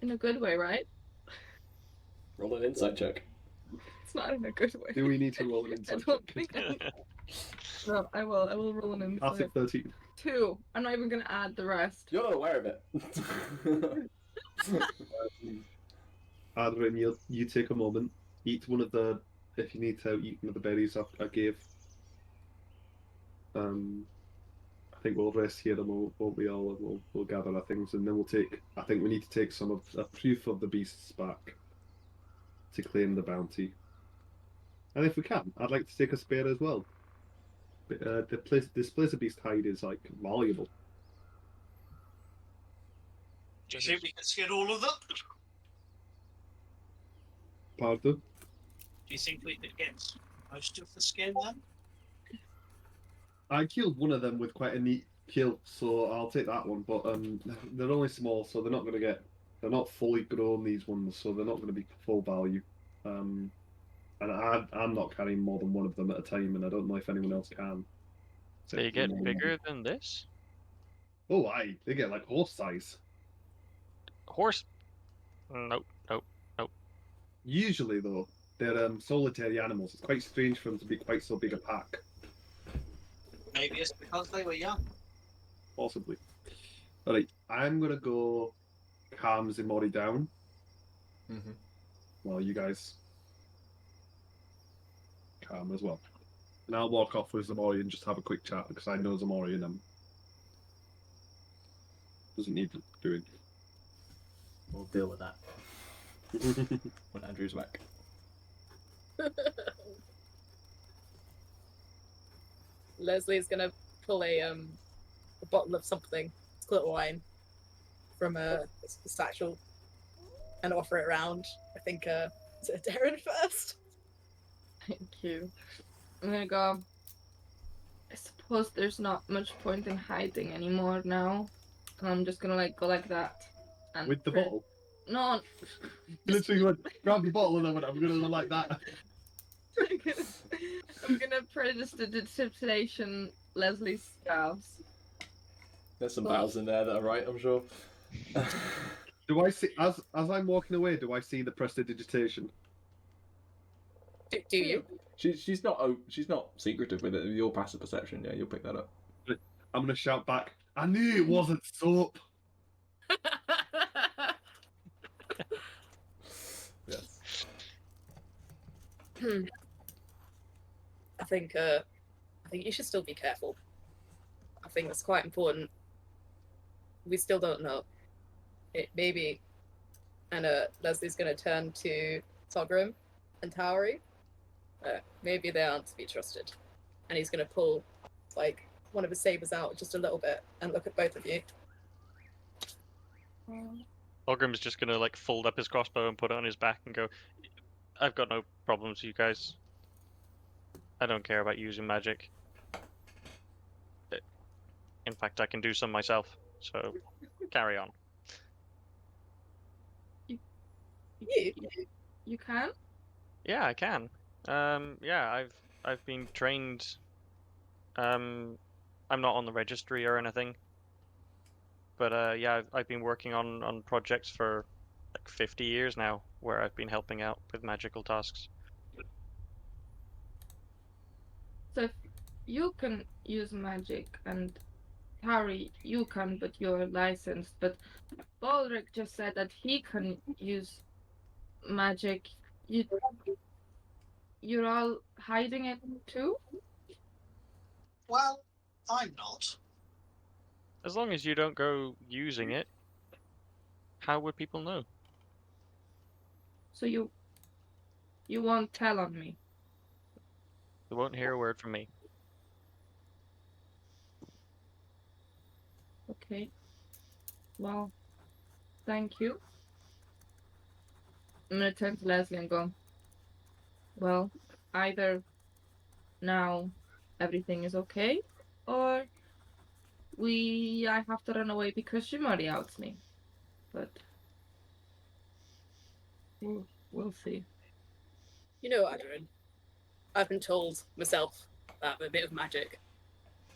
In a good way, right? Roll an insight check. It's not in a good way. Do we need to roll an I insight don't check? think No, I will. I will roll an insight. I'll take 13. 2. I'm not even gonna add the rest. You're not aware of it. Aderyn, you take a moment, eat one of the, if you need to, eat one of the berries I gave. I think we'll rest here and won't we all, and we'll gather our things, and then we'll take, I think we need to take some of a proof of the beasts back to claim the bounty. And if we can, I'd like to take a spear as well. The Displacer Beast hide is like valuable. Do you think we can skin all of them? Pardon? Do you think we could get most of the skin then? I killed one of them with quite a neat kill, so I'll take that one. But they're only small, so they're not going to get. They're not fully grown, these ones, so they're not going to be full value. And I'm not carrying more than one of them at a time, and I don't know if anyone else can. They get bigger than this? Oh, aye, they get like horse size. Horse? Nope, nope, nope. Usually, though, they're solitary animals. It's quite strange for them to be quite so big a pack. Maybe it's because they were young. Possibly. Alright, I'm gonna go calm Ximori down. Mm-hmm. Well, you guys calm as well. And I'll walk off with Ximori and just have a quick chat because I know Ximori and doesn't need doing. We'll deal with that when Andrew's back. Leslie's gonna pull a bottle of something, clear wine, from a satchel, and offer it around. I think to Aderyn first. Thank you. I'm gonna go. I suppose there's not much point in hiding anymore now. I'm just gonna like go like that. And With the bottle? No. Literally went, grab the bottle and then went, I'm gonna go like that. I'm gonna prestidigitation Leslie's scarves. There's some vows in there that are right, I'm sure. Do I see, as I'm walking away, do I see the prestidigitation? Do you? She's not secretive with it. Your passive perception, yeah, you'll pick that up. I'm gonna shout back, I knew it wasn't soap. Yes. I think you should still be careful. I think that's quite important. We still don't know. It maybe, and Leslie's gonna turn to Togrim and Tauri. Maybe they aren't to be trusted. And he's gonna pull like one of his sabers out just a little bit and look at both of you. Togrim's just gonna like fold up his crossbow and put it on his back and go, I've got no problems, you guys. I don't care about using magic. In fact, I can do some myself, so carry on. You can? Yeah, I can. Yeah, I've been trained. I'm not on the registry or anything, but yeah, I've been working on projects for like 50 years now, where I've been helping out with magical tasks. So if you can use magic and Tauri, you can, but you're licensed. But Balrick just said that he can use magic. you're all hiding it too? Well, I'm not. As long as you don't go using it, how would people know? So you won't tell on me? They won't hear a word from me. Okay. Well, thank you. I'm gonna turn to Lesley and go, well, either now everything is okay, or I have to run away because Ximori outs me. But we'll see. You know, Aderyn, I've been told myself that I'm a bit of magic.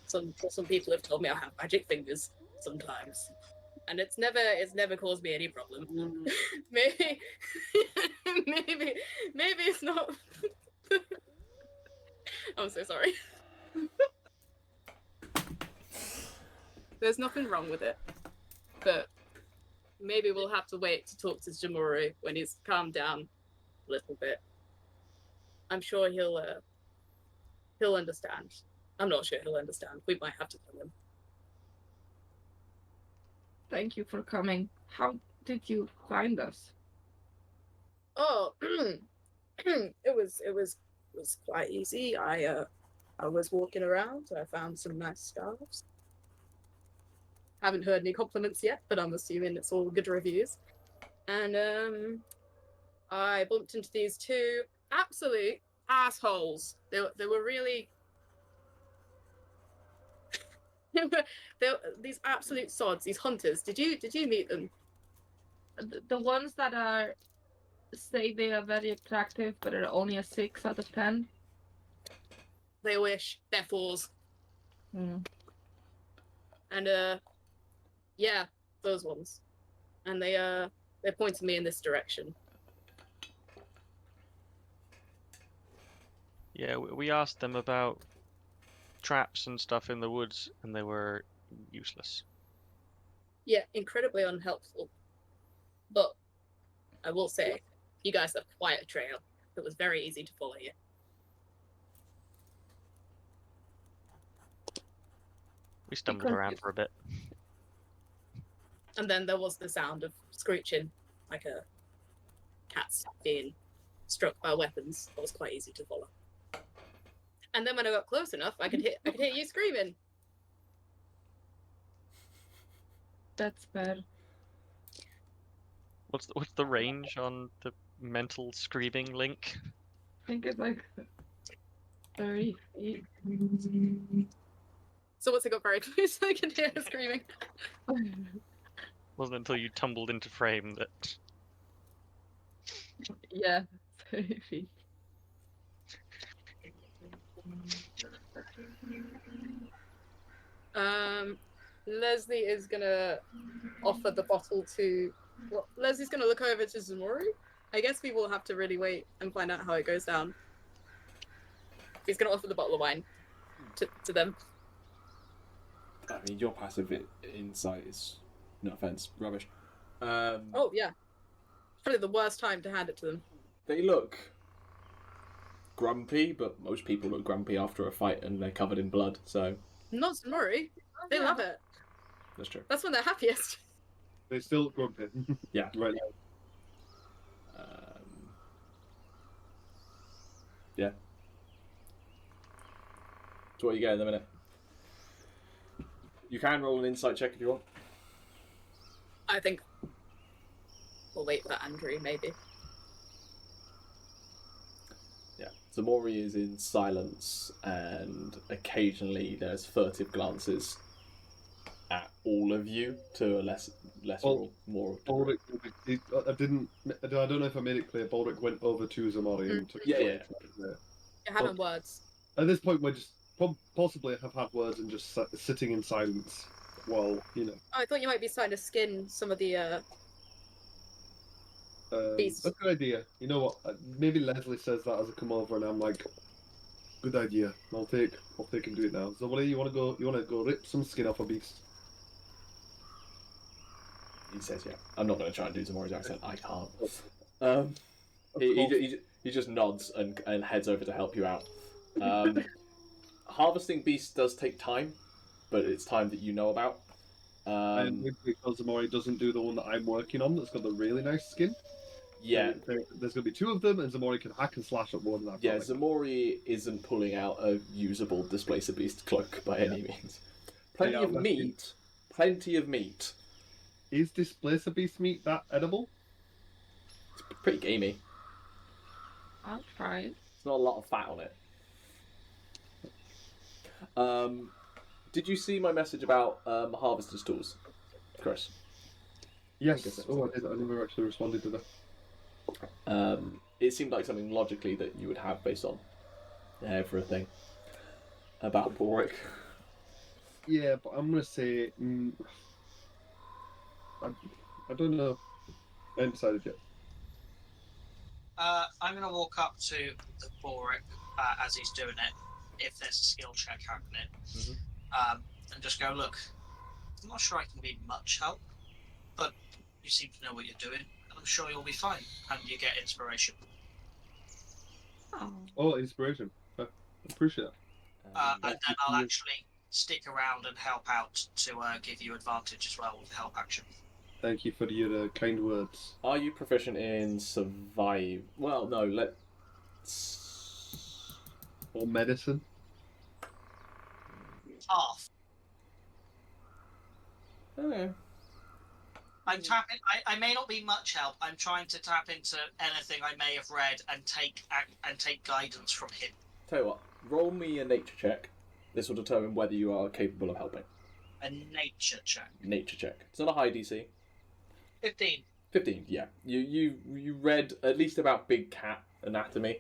Some people have told me I have magic fingers sometimes, and it's never caused me any problem. maybe maybe it's not. I'm so sorry. There's nothing wrong with it, but maybe we'll have to wait to talk to Ximori when he's calmed down a little bit. I'm sure he'll understand. I'm not sure he'll understand. We might have to tell him. Thank you for coming. How did you find us? Oh, it was quite easy. I was walking around. I found some nice scarves. Haven't heard any compliments yet, but I'm assuming it's all good reviews. And I bumped into these two absolute assholes. They were really. They're these absolute sods, these hunters. Did you meet them? The ones that say they are very attractive, but are only a 6 out of 10. They wish. They're fools. Mm. And yeah, those ones. And they pointed me in this direction. Yeah, we asked them about traps and stuff in the woods, and they were useless. Yeah, incredibly unhelpful. But I will say, you guys have quite a trail. It was very easy to follow you. We stumbled around for a bit. And then there was the sound of screeching, like a cat's being struck by weapons. That was quite easy to follow. And then when I got close enough, I could hear you screaming. That's fair. What's the range on the mental screaming link? I think it's like 30 feet. So once I got very close, I could hear her screaming. Wasn't until you tumbled into frame that. Yeah, 30 feet. Lesley is gonna offer the bottle to. Well, Leslie's gonna look over to Ximori. I guess we will have to really wait and find out how it goes down. He's gonna offer the bottle of wine to them. I mean, your passive insight is, no offense, rubbish. Oh yeah, probably the worst time to hand it to them. They look grumpy, but most people look grumpy after a fight and they're covered in blood, so... Not Ximori. They love it. That's true. That's when they're happiest. They still grumpy. Yeah. Right. Yeah. So what you get in a minute? You can roll an insight check if you want. I think we'll wait for Andrew, maybe. Yeah. Ximori is in silence, and occasionally there's furtive glances at all of you to a less or more. Balrick, I don't know if I made it clear. Balrick went over to Ximori and took. Yeah. You're having words. At this point, we're just possibly have had words and just sitting in silence while, you know. Oh, I thought you might be starting to skin some of the beasts. That's a good idea. You know what? Maybe Lesley says that as I come over, and I'm like, good idea. I'll take and do it now. So, what do you want to go? You want to go rip some skin off a beast? He says, yeah. I'm not going to try and do Ximori's accent. I can't. He just nods and heads over to help you out. Harvesting beasts does take time, but it's time that you know about. And because Ximori doesn't do the one that I'm working on that's got the really nice skin. Yeah. There's going to be 2 of them, and Ximori can hack and slash at one. Yeah, Ximori isn't pulling out a usable Displacer Beast cloak by any means. Plenty of meat. Plenty of meat. Is Displacer Beast meat that edible? It's pretty gamey. I'll try it. There's not a lot of fat on it. Did you see my message about Harvester's tools, Chris? Yes. Oh, I did. I never actually responded to that. It seemed like something logically that you would have based on everything about Balrick. Yeah, but I'm gonna say I don't know. I haven't decided yet. I'm going to walk up to the Balrick as he's doing it, if there's a skill check happening, and just go, look, I'm not sure I can be much help, but you seem to know what you're doing, and I'm sure you'll be fine, and you get inspiration. Oh, inspiration. I appreciate that. And then I'll actually stick around and help out to give you advantage as well with the help action. Thank you for your kind words. Are you proficient in survive? Well, no, let's... Or medicine? Half. Okay. I'm tapping. I may not be much help. I'm trying to tap into anything I may have read and take guidance from him. Tell you what, roll me a nature check. This will determine whether you are capable of helping. A nature check. Nature check. It's not a high DC. 15. 15, yeah. You read at least about big cat anatomy,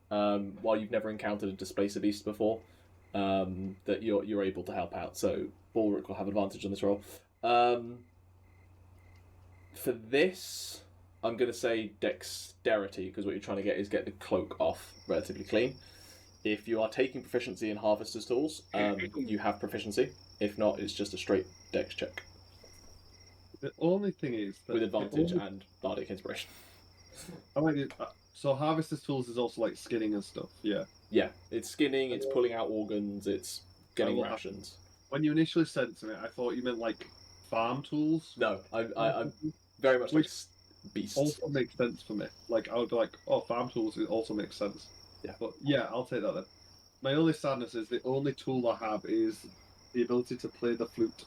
while you've never encountered a Displacer Beast before, that you're able to help out. So Balrick will have advantage on this roll. For this, I'm going to say dexterity, because what you're trying to get is get the cloak off relatively clean. If you are taking proficiency in Harvester's tools, you have proficiency. If not, it's just a straight dex check. The only thing is that with advantage and bardic inspiration. I like it. So Harvester's tools is also like skinning and stuff. Yeah. Yeah, it's skinning, it's pulling out organs, it's getting rations. When you initially said to me, I thought you meant like farm tools. No, I'm very much like beasts. Also makes sense for me. Like I would be like, oh, farm tools. It also makes sense. Yeah. But yeah, I'll take that then. My only sadness is the only tool I have is the ability to play the flute,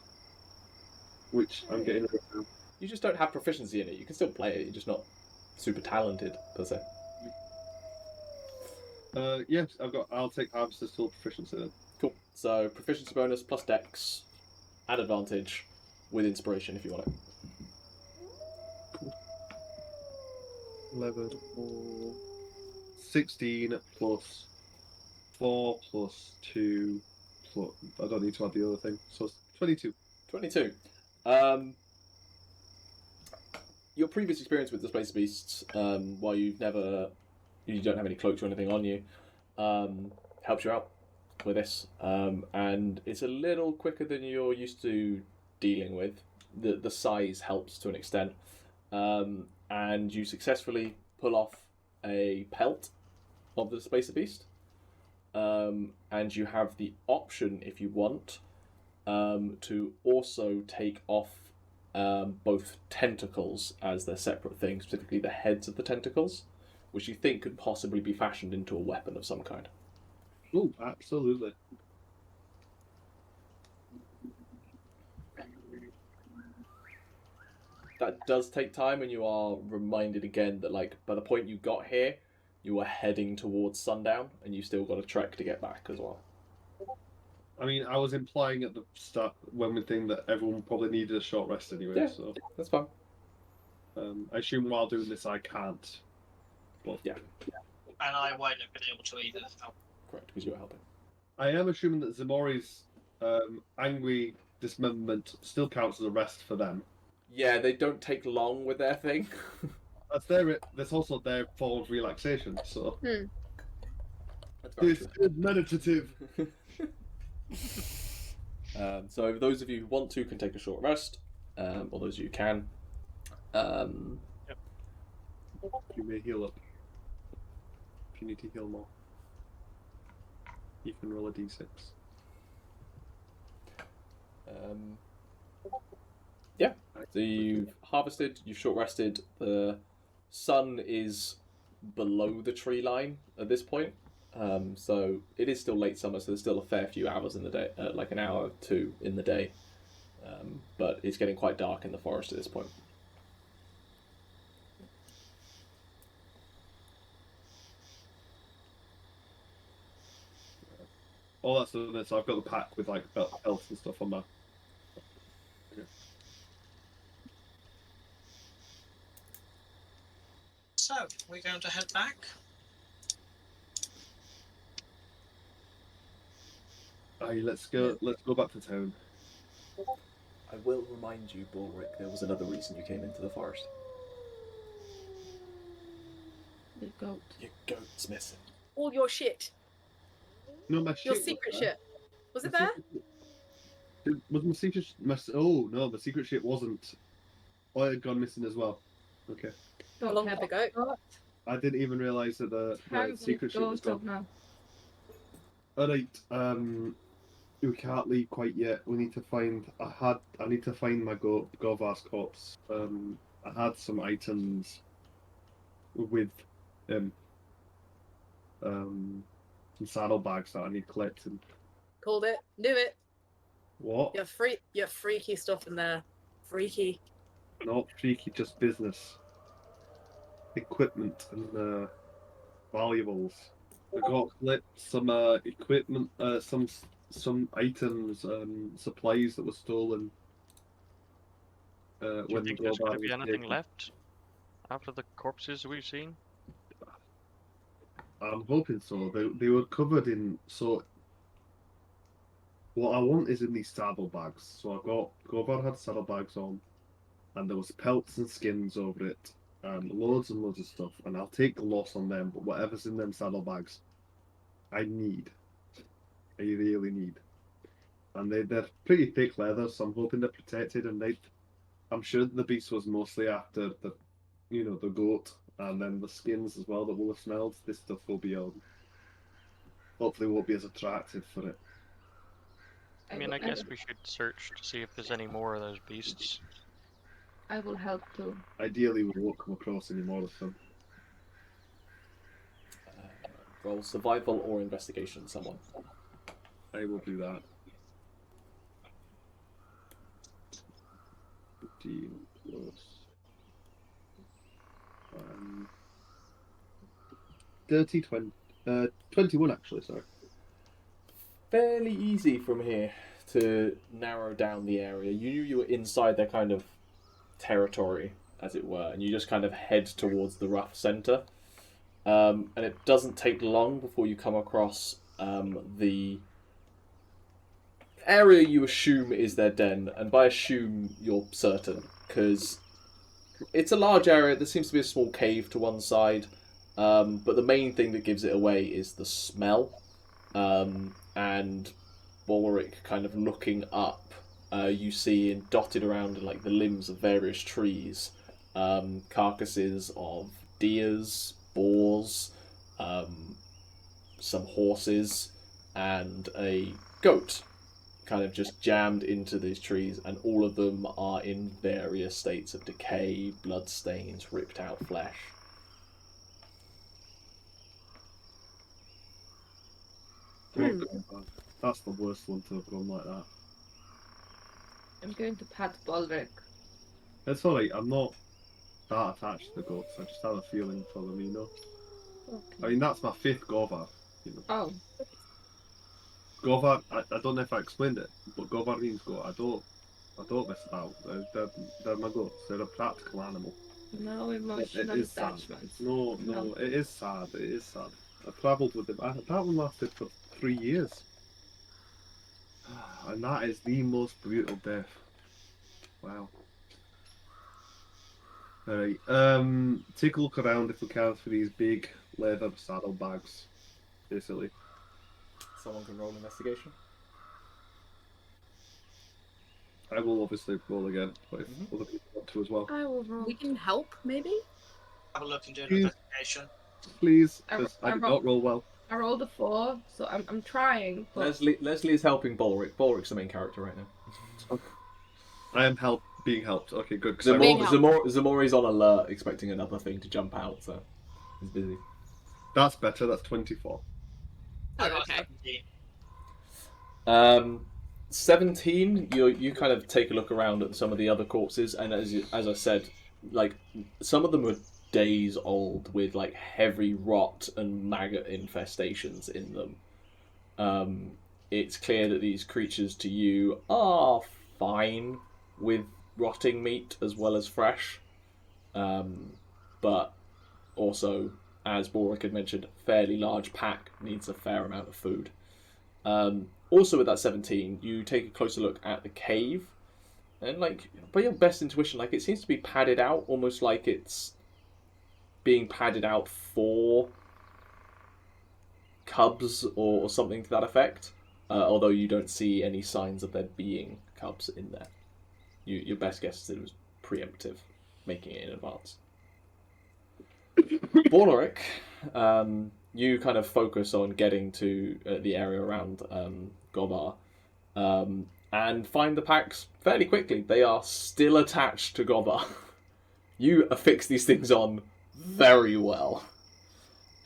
which I'm getting rid of now. You just don't have proficiency in it. You can still play it. You're just not super talented per se. Yes, I'll take Harvester's tool proficiency then. Cool. So proficiency bonus plus dex, add advantage, with inspiration if you want it. Cool. 11 or 16 plus 4 plus 2 plus... I don't need to add the other thing. So it's 22. 22. Your previous experience with Displacer Beasts, while you don't have any cloaks or anything on you, helps you out with this. And it's a little quicker than you're used to dealing with. The size helps to an extent. And you successfully pull off a pelt of the Displacer Beast. And you have the option, if you want, to also take off both tentacles as their separate things, specifically the heads of the tentacles, which you think could possibly be fashioned into a weapon of some kind. Oh, absolutely. That does take time, and you are reminded again that, like, by the point you got here, you were heading towards sundown, and you still got a trek to get back as well. I mean, I was implying at the start when we think that everyone probably needed a short rest anyway. Yeah, so that's fine. I assume while doing this, I can't. But yeah. And I won't have been able to either. So. Correct, because you were helping. I am assuming that Ximori's angry dismemberment still counts as a rest for them. Yeah, they don't take long with their thing. That's also their form of relaxation. So That's very it's good meditative. So those of you who want to can take a short rest, or those of you who can. You may heal up. you need to heal more. You can roll a d6. Yeah. So you've harvested, you've short rested. The sun is below the tree line at this point. So it is still late summer, so there's still a fair few hours in the day, like an hour or two in the day. But it's getting quite dark in the forest at this point. Oh, that's the so I've got the pack with like health and stuff on there. Okay. So, we're going to head back. Aye, let's go back to town. I will remind you, Balrick, there was another reason you came into the forest. The goat. Your goat's missing. All your shit. No, my shit. Your secret shit. Was it My there? Was my secret? Oh no, the secret shit wasn't. Oh, it had gone missing as well. Okay. Don't Long care time about ago. goat. I didn't even realise that the secret shit was gone. Now. Alright, we can't leave quite yet. We need to find. I need to find my Govar's corpse. I had some items with him. Some saddlebags that I need collecting. Called it. Knew it. What? You're freaky stuff in there. Freaky. Not freaky, just business. Equipment and valuables. I got some equipment, some items, supplies that were stolen. Do you When think the there's going Govar to be was anything taken. left after the corpses we've seen? I'm hoping so. They were covered in so. What I want is in these saddlebags. So I got Govar had saddlebags on, and there was pelts and skins over it, and loads of stuff. And I'll take the loss on them, but whatever's in them saddlebags, I need. I really need. And they're pretty thick leather, so I'm hoping they're protected. And I'm sure the beast was mostly after the goat, and then the skins as well that will have smelled. This stuff will be hopefully won't be as attractive for it. I mean, I guess we should search to see if there's any more of those beasts. I will help too. Ideally, we won't come across any more of them. Roll survival or investigation, someone. I will do that. 15 plus 30, 20, 21 actually, sorry. Fairly easy from here to narrow down the area. You knew you were inside their kind of territory, as it were, and you just kind of head towards the rough centre. And it doesn't take long before you come across the area you assume is their den, and by assume you're certain, because it's a large area. There seems to be a small cave to one side, but the main thing that gives it away is the smell. And Balrick kind of looking up, you see dotted around in like the limbs of various trees, carcasses of deers, boars, some horses, and a goat kind of just jammed into these trees, and all of them are in various states of decay, blood stains, ripped out flesh. That's the worst one to have gone like that. I'm going to pat Balrick. It's alright, I'm not that attached to the goats, I just have a feeling for them, you know? Okay. I mean, that's my 5th Govar, you know? Oh. Govar, I don't know if I explained it, but Govar means goat. I don't mess about. They're my goats. They're a practical animal. No emotional It is sad. attachments. No, it is sad. It is sad. I travelled with them. That one lasted for 3 years. And that is the most brutal death. Wow. Alright, take a look around if we can for these big leather saddlebags, basically. Someone can roll investigation. I will obviously roll again, but if other people want to as well. I will roll. We can help, maybe? Have a look and do an investigation. please, I- because I I did ro- not roll well. I rolled a 4, so I'm trying. But Lesley is helping Balrick. Balrick's the main character right now. I am being helped. Okay, good. Being helped. Ximori's on alert, expecting another thing to jump out, so he's busy. That's better. That's 24. I Oh, got okay. 17. 17. You kind of take a look around at some of the other corpses, and as I said, like some of them were days old with like heavy rot and maggot infestations in them. It's clear that these creatures to you are fine with rotting meat as well as fresh, but also, as Balrick had mentioned, a fairly large pack needs a fair amount of food. Also with that 17, you take a closer look at the cave, and like by your best intuition, like it seems to be padded out, almost like it's being padded out for cubs or something to that effect. Although you don't see any signs of there being cubs in there. Your best guess is that it was preemptive, making it in advance. Balrick, you kind of focus on getting to the area around Gobar, and find the packs fairly quickly. They are still attached to Gobar. You affix these things on very well,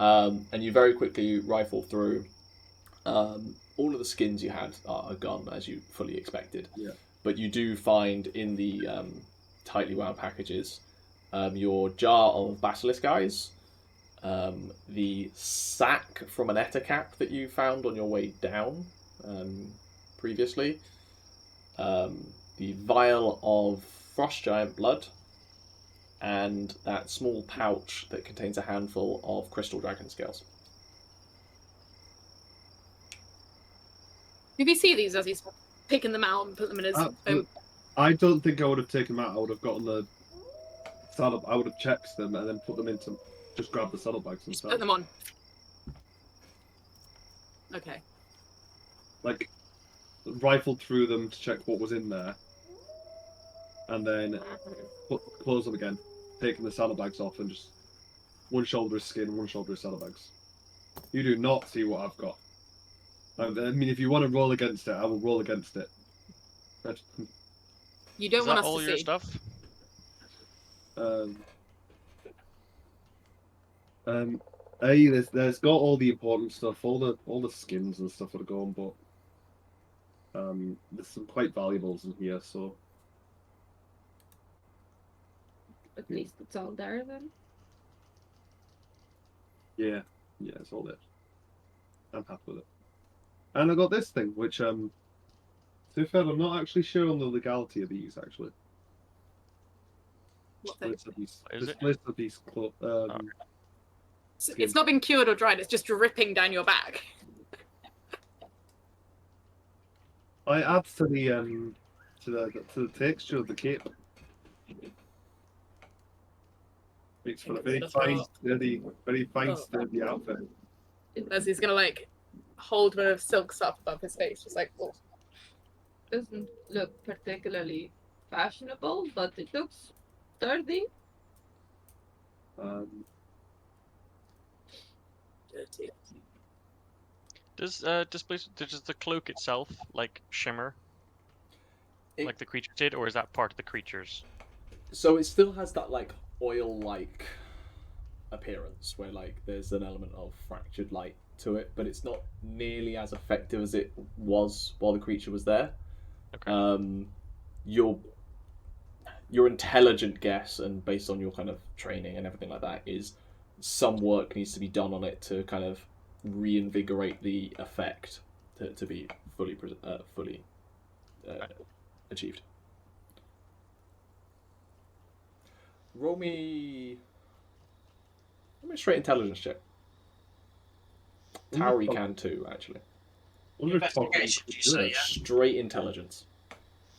and you very quickly rifle through. All of the skins you had are gone, as you fully expected. Yeah. But you do find in the tightly wound packages your jar of basilisk eyes, the sack from an ettercap that you found on your way down previously, the vial of frost giant blood, and that small pouch that contains a handful of crystal dragon scales. Did you see these as he's picking them out and put them in his own? I don't think I would have taken them out. I would have gotten the saddle. I would have checked them and then put them into. Just grab the saddlebags Just themselves. put them on. Okay. Like, rifled through them to check what was in there, and then close them again, taking the saddlebags off, and just one shoulder is skin, one shoulder is saddlebags. You do not see what I've got. I mean, if you want to roll against it, I will roll against it. You don't Is want that us all to your see. stuff? There's got all the important stuff, all the skins and stuff that are gone, but there's some quite valuables in here, so at least it's all there then. yeah, it's all there. I'm happy with it. And I got this thing, which to be fair, I'm not actually sure on the legality of these actually. What thing? Displacer Beast. It's not been cured or dried, it's just dripping down your back. I add to the texture of the cape. Makes for a very fine, sturdy outfit. Leslie's gonna like hold one of Silk's up above his face, just like, oh. Doesn't look particularly fashionable, but it looks sturdy. Dirty. Does the cloak itself like shimmer like the creature did, or is that part of the creatures? So it still has that like oil-like appearance, where like there's an element of fractured light to it, but it's not nearly as effective as it was while the creature was there. Okay. Your intelligent guess, and based on your kind of training and everything like that, is some work needs to be done on it to kind of reinvigorate the effect to be fully achieved. Roll me a straight intelligence check. Tauri can too, actually. Investigation, do you say, yeah? Straight intelligence.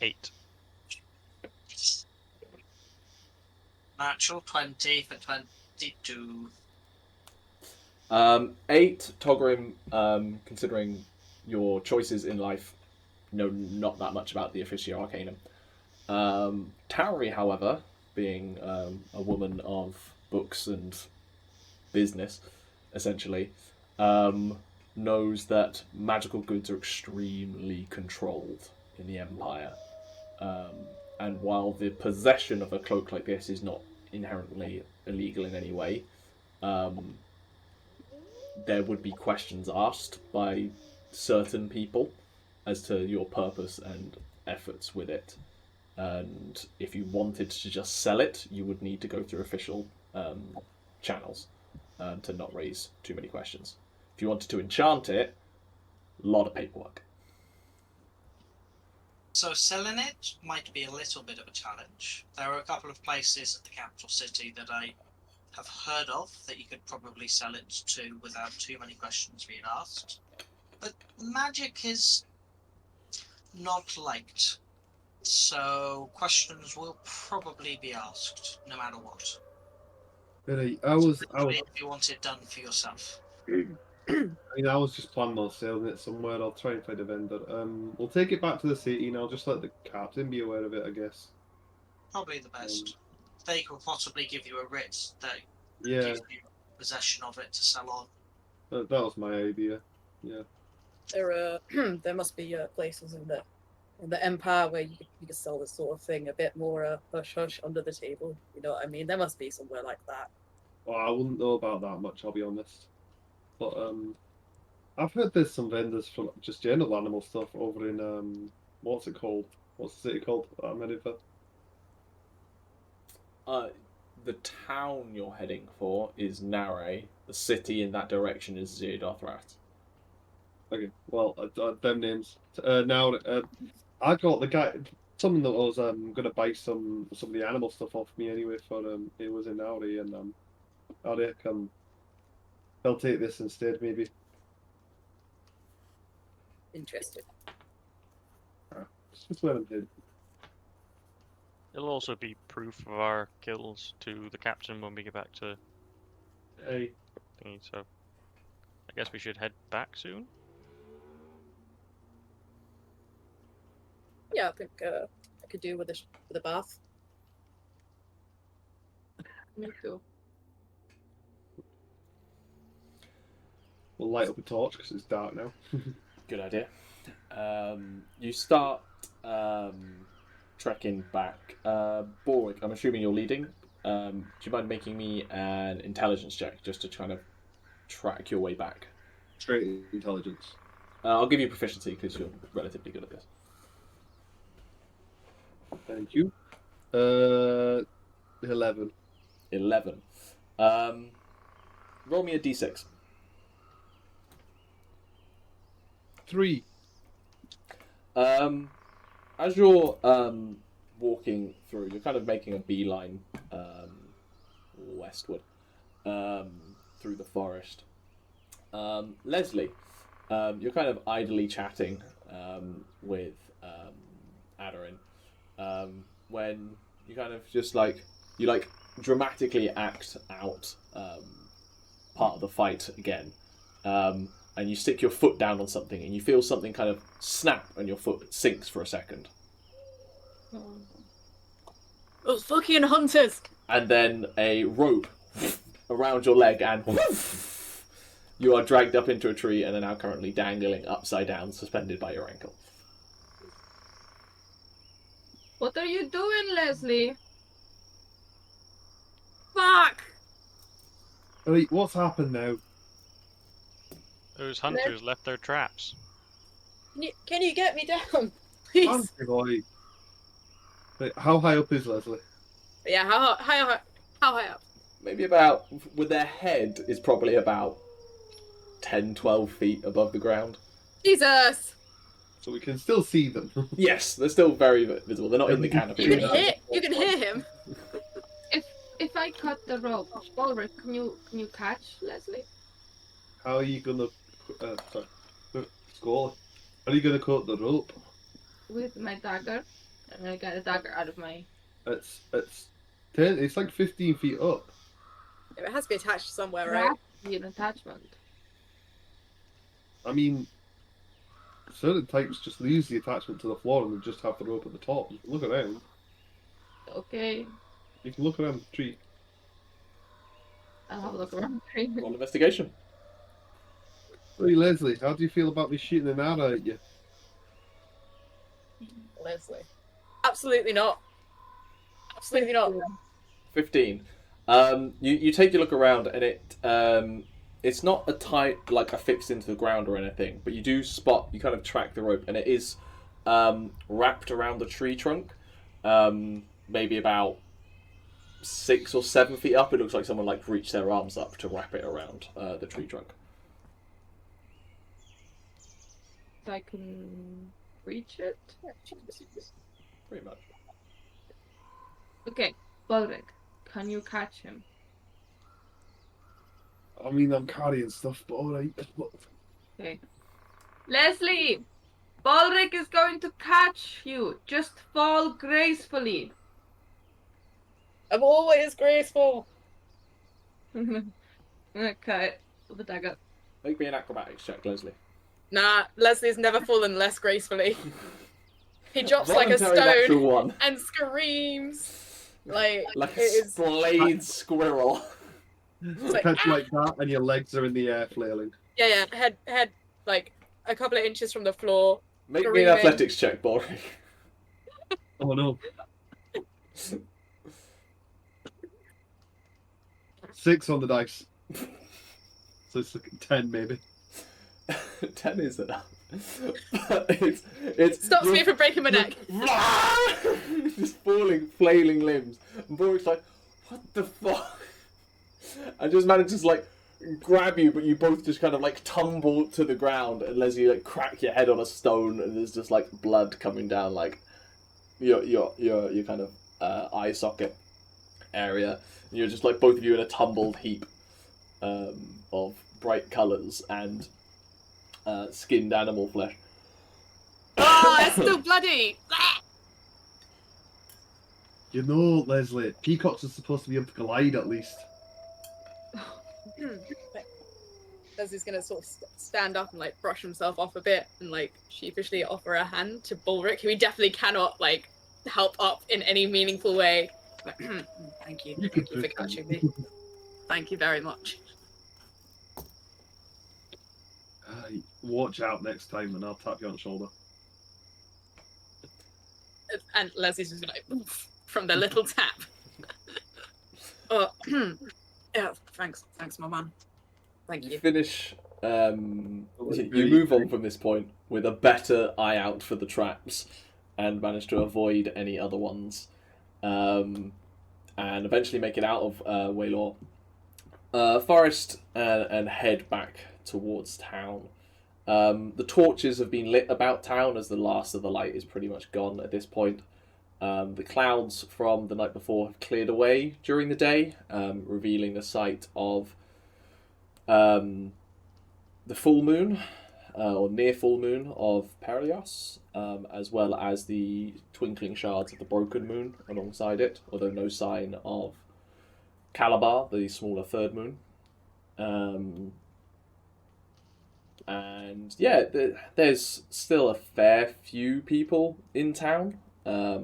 8. Natural 20 for 22. 8, Togrim, considering your choices in life, know not that much about the Officio Arcanum. Tauri, however, being a woman of books and business, essentially, knows that magical goods are extremely controlled in the Empire. And while the possession of a cloak like this is not inherently illegal in any way, there would be questions asked by certain people as to your purpose and efforts with it. And if you wanted to just sell it, you would need to go through official channels to not raise too many questions. If you wanted to enchant it, a lot of paperwork. So selling it might be a little bit of a challenge. There are a couple of places at the capital city that I have heard of that you could probably sell it to without too many questions being asked. But magic is not liked, so questions will probably be asked no matter what. Really, Especially if you want it done for yourself. I was just planning on selling it somewhere. I'll try and find a vendor. We'll take it back to the city, and I'll just let the captain be aware of it, I guess. Probably the best. They could possibly give you a writ that Yeah, gives you possession of it to sell on. that was my idea. Yeah. There must be places in the Empire where you could sell this sort of thing a bit more hush hush under the table. You know what I mean? There must be somewhere like that. Well, I wouldn't know about that much, I'll be honest. But I've heard there's some vendors for just general animal stuff over in what's it called? What's the city called? I'm headed for. The town you're heading for is Nare. The city in that direction is Zeodothrat. Okay, well, them names. Now, I got the guy. Someone that was gonna buy some of the animal stuff off me anyway. For it was in Audi, and Audi they'll take this instead, maybe. Interesting. Just let them do. It'll also be proof of our kills to the captain when we get back to Hey, thingy, so I guess we should head back soon. Yeah, I think I could do with a bath. Me too. we'll light up a torch because it's dark now. Good idea. You start trekking back. Balrick, I'm assuming you're leading. Do you mind making me an intelligence check just to kind of track your way back? Straight intelligence. I'll give you proficiency because you're relatively good at this. Thank you. 11. 11. Roll me a d6. 3. As you're walking through, you're kind of making a beeline westward through the forest. Lesley, you're kind of idly chatting with Aderyn when you kind of just you dramatically act out part of the fight again. And you stick your foot down on something and you feel something kind of snap and your foot sinks for a second. Those fucking hunters! And then a rope around your leg and you are dragged up into a tree and are now currently dangling upside down, suspended by your ankle. What are you doing, Lesley? Fuck! Right, what's happened now? Those hunters left their traps. Can you get me down, please? Fancy boy. Right, how high up is Lesley? Yeah, how high up? Maybe about, with their head, is probably about 10, 12 feet above the ground. Jesus! So we can still see them. Yes, they're still very visible. They're not in the canopy. You can hear him. If I cut the rope, Balrick, can you catch Lesley? How are you gonna... Skull. How are you gonna cut the rope? With my dagger. And I got a dagger out of my... It's 10, it's like 15 feet up. It has to be attached somewhere, right? Be an attachment. I mean, certain types just lose the attachment to the floor and they just have the rope at the top. You can look around. Okay. You can look around the tree. I'll have a look around. Roll investigation. Hey, Lesley, how do you feel about me shooting an arrow at you? Lesley. Absolutely not. Absolutely not. 15. You take your look around, and it's not a tight, like affixed into the ground or anything, but you do spot, you kind of track the rope, and it is wrapped around the tree trunk, maybe about 6 or 7 feet up. It looks like someone like reached their arms up to wrap it around the tree trunk. I can reach it. Pretty much. Okay, Balrick, can you catch him? I mean, I'm carrying stuff, but alright. Okay. Lesley! Balrick is going to catch you. Just fall gracefully. I'm always graceful. Okay, the dagger. Make me an acrobatics check, Lesley. Nah, Leslie's never fallen less gracefully. He drops like a Voluntary natural stone one. and screams. Like Like it a is. splayed squirrel. like, Catch like that, and your legs are in the air flailing. Yeah, head like a couple of inches from the floor. Make me Screaming. an athletics check, Balrick. Oh no. 6 on the dice. So it's like 10 maybe. 10 is enough. it's Stops me from breaking my neck. Just falling, flailing limbs. And Balrick's like, what the fuck? And just manages to like grab you, but you both just kind of like tumble to the ground, and Lesley like crack your head on a stone, and there's just like blood coming down like your kind of eye socket area. And you're just like both of you in a tumbled heap of bright colours and skinned animal flesh. Oh, it's still bloody. You know, Lesley, peacocks are supposed to be able to glide at least. Leslie's gonna sort of stand up and like brush himself off a bit and like sheepishly offer a hand to Balrick, who he definitely cannot like help up in any meaningful way. Thank you. You Thank you for catching me. Thank you very much. Watch out next time, and I'll tap you on the shoulder. And Leslie's just like oof, from the little tap. Oh, yeah, thanks, my man. Thank you. You finish. You move on from this point with a better eye out for the traps, and manage to avoid any other ones, and eventually make it out of Waylor Forest and head back towards town. The torches have been lit about town as the last of the light is pretty much gone at this point. The clouds from the night before have cleared away during the day, revealing the sight of the full moon, or near full moon of Perios, as well as the twinkling shards of the broken moon alongside it, although no sign of Calabar, the smaller third moon. And yeah, there's still a fair few people in town. Half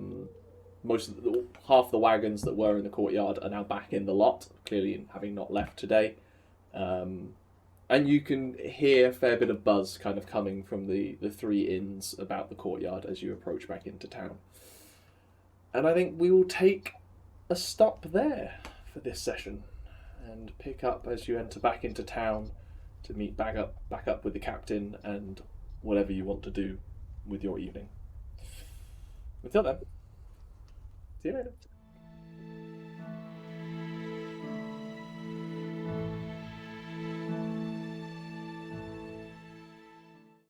the wagons that were in the courtyard are now back in the lot, clearly having not left today. And you can hear a fair bit of buzz kind of coming from the 3 inns about the courtyard as you approach back into town. And I think we will take a stop there for this session and pick up as you enter back into town to meet back up with the captain and whatever you want to do with your evening. Until then, see you later.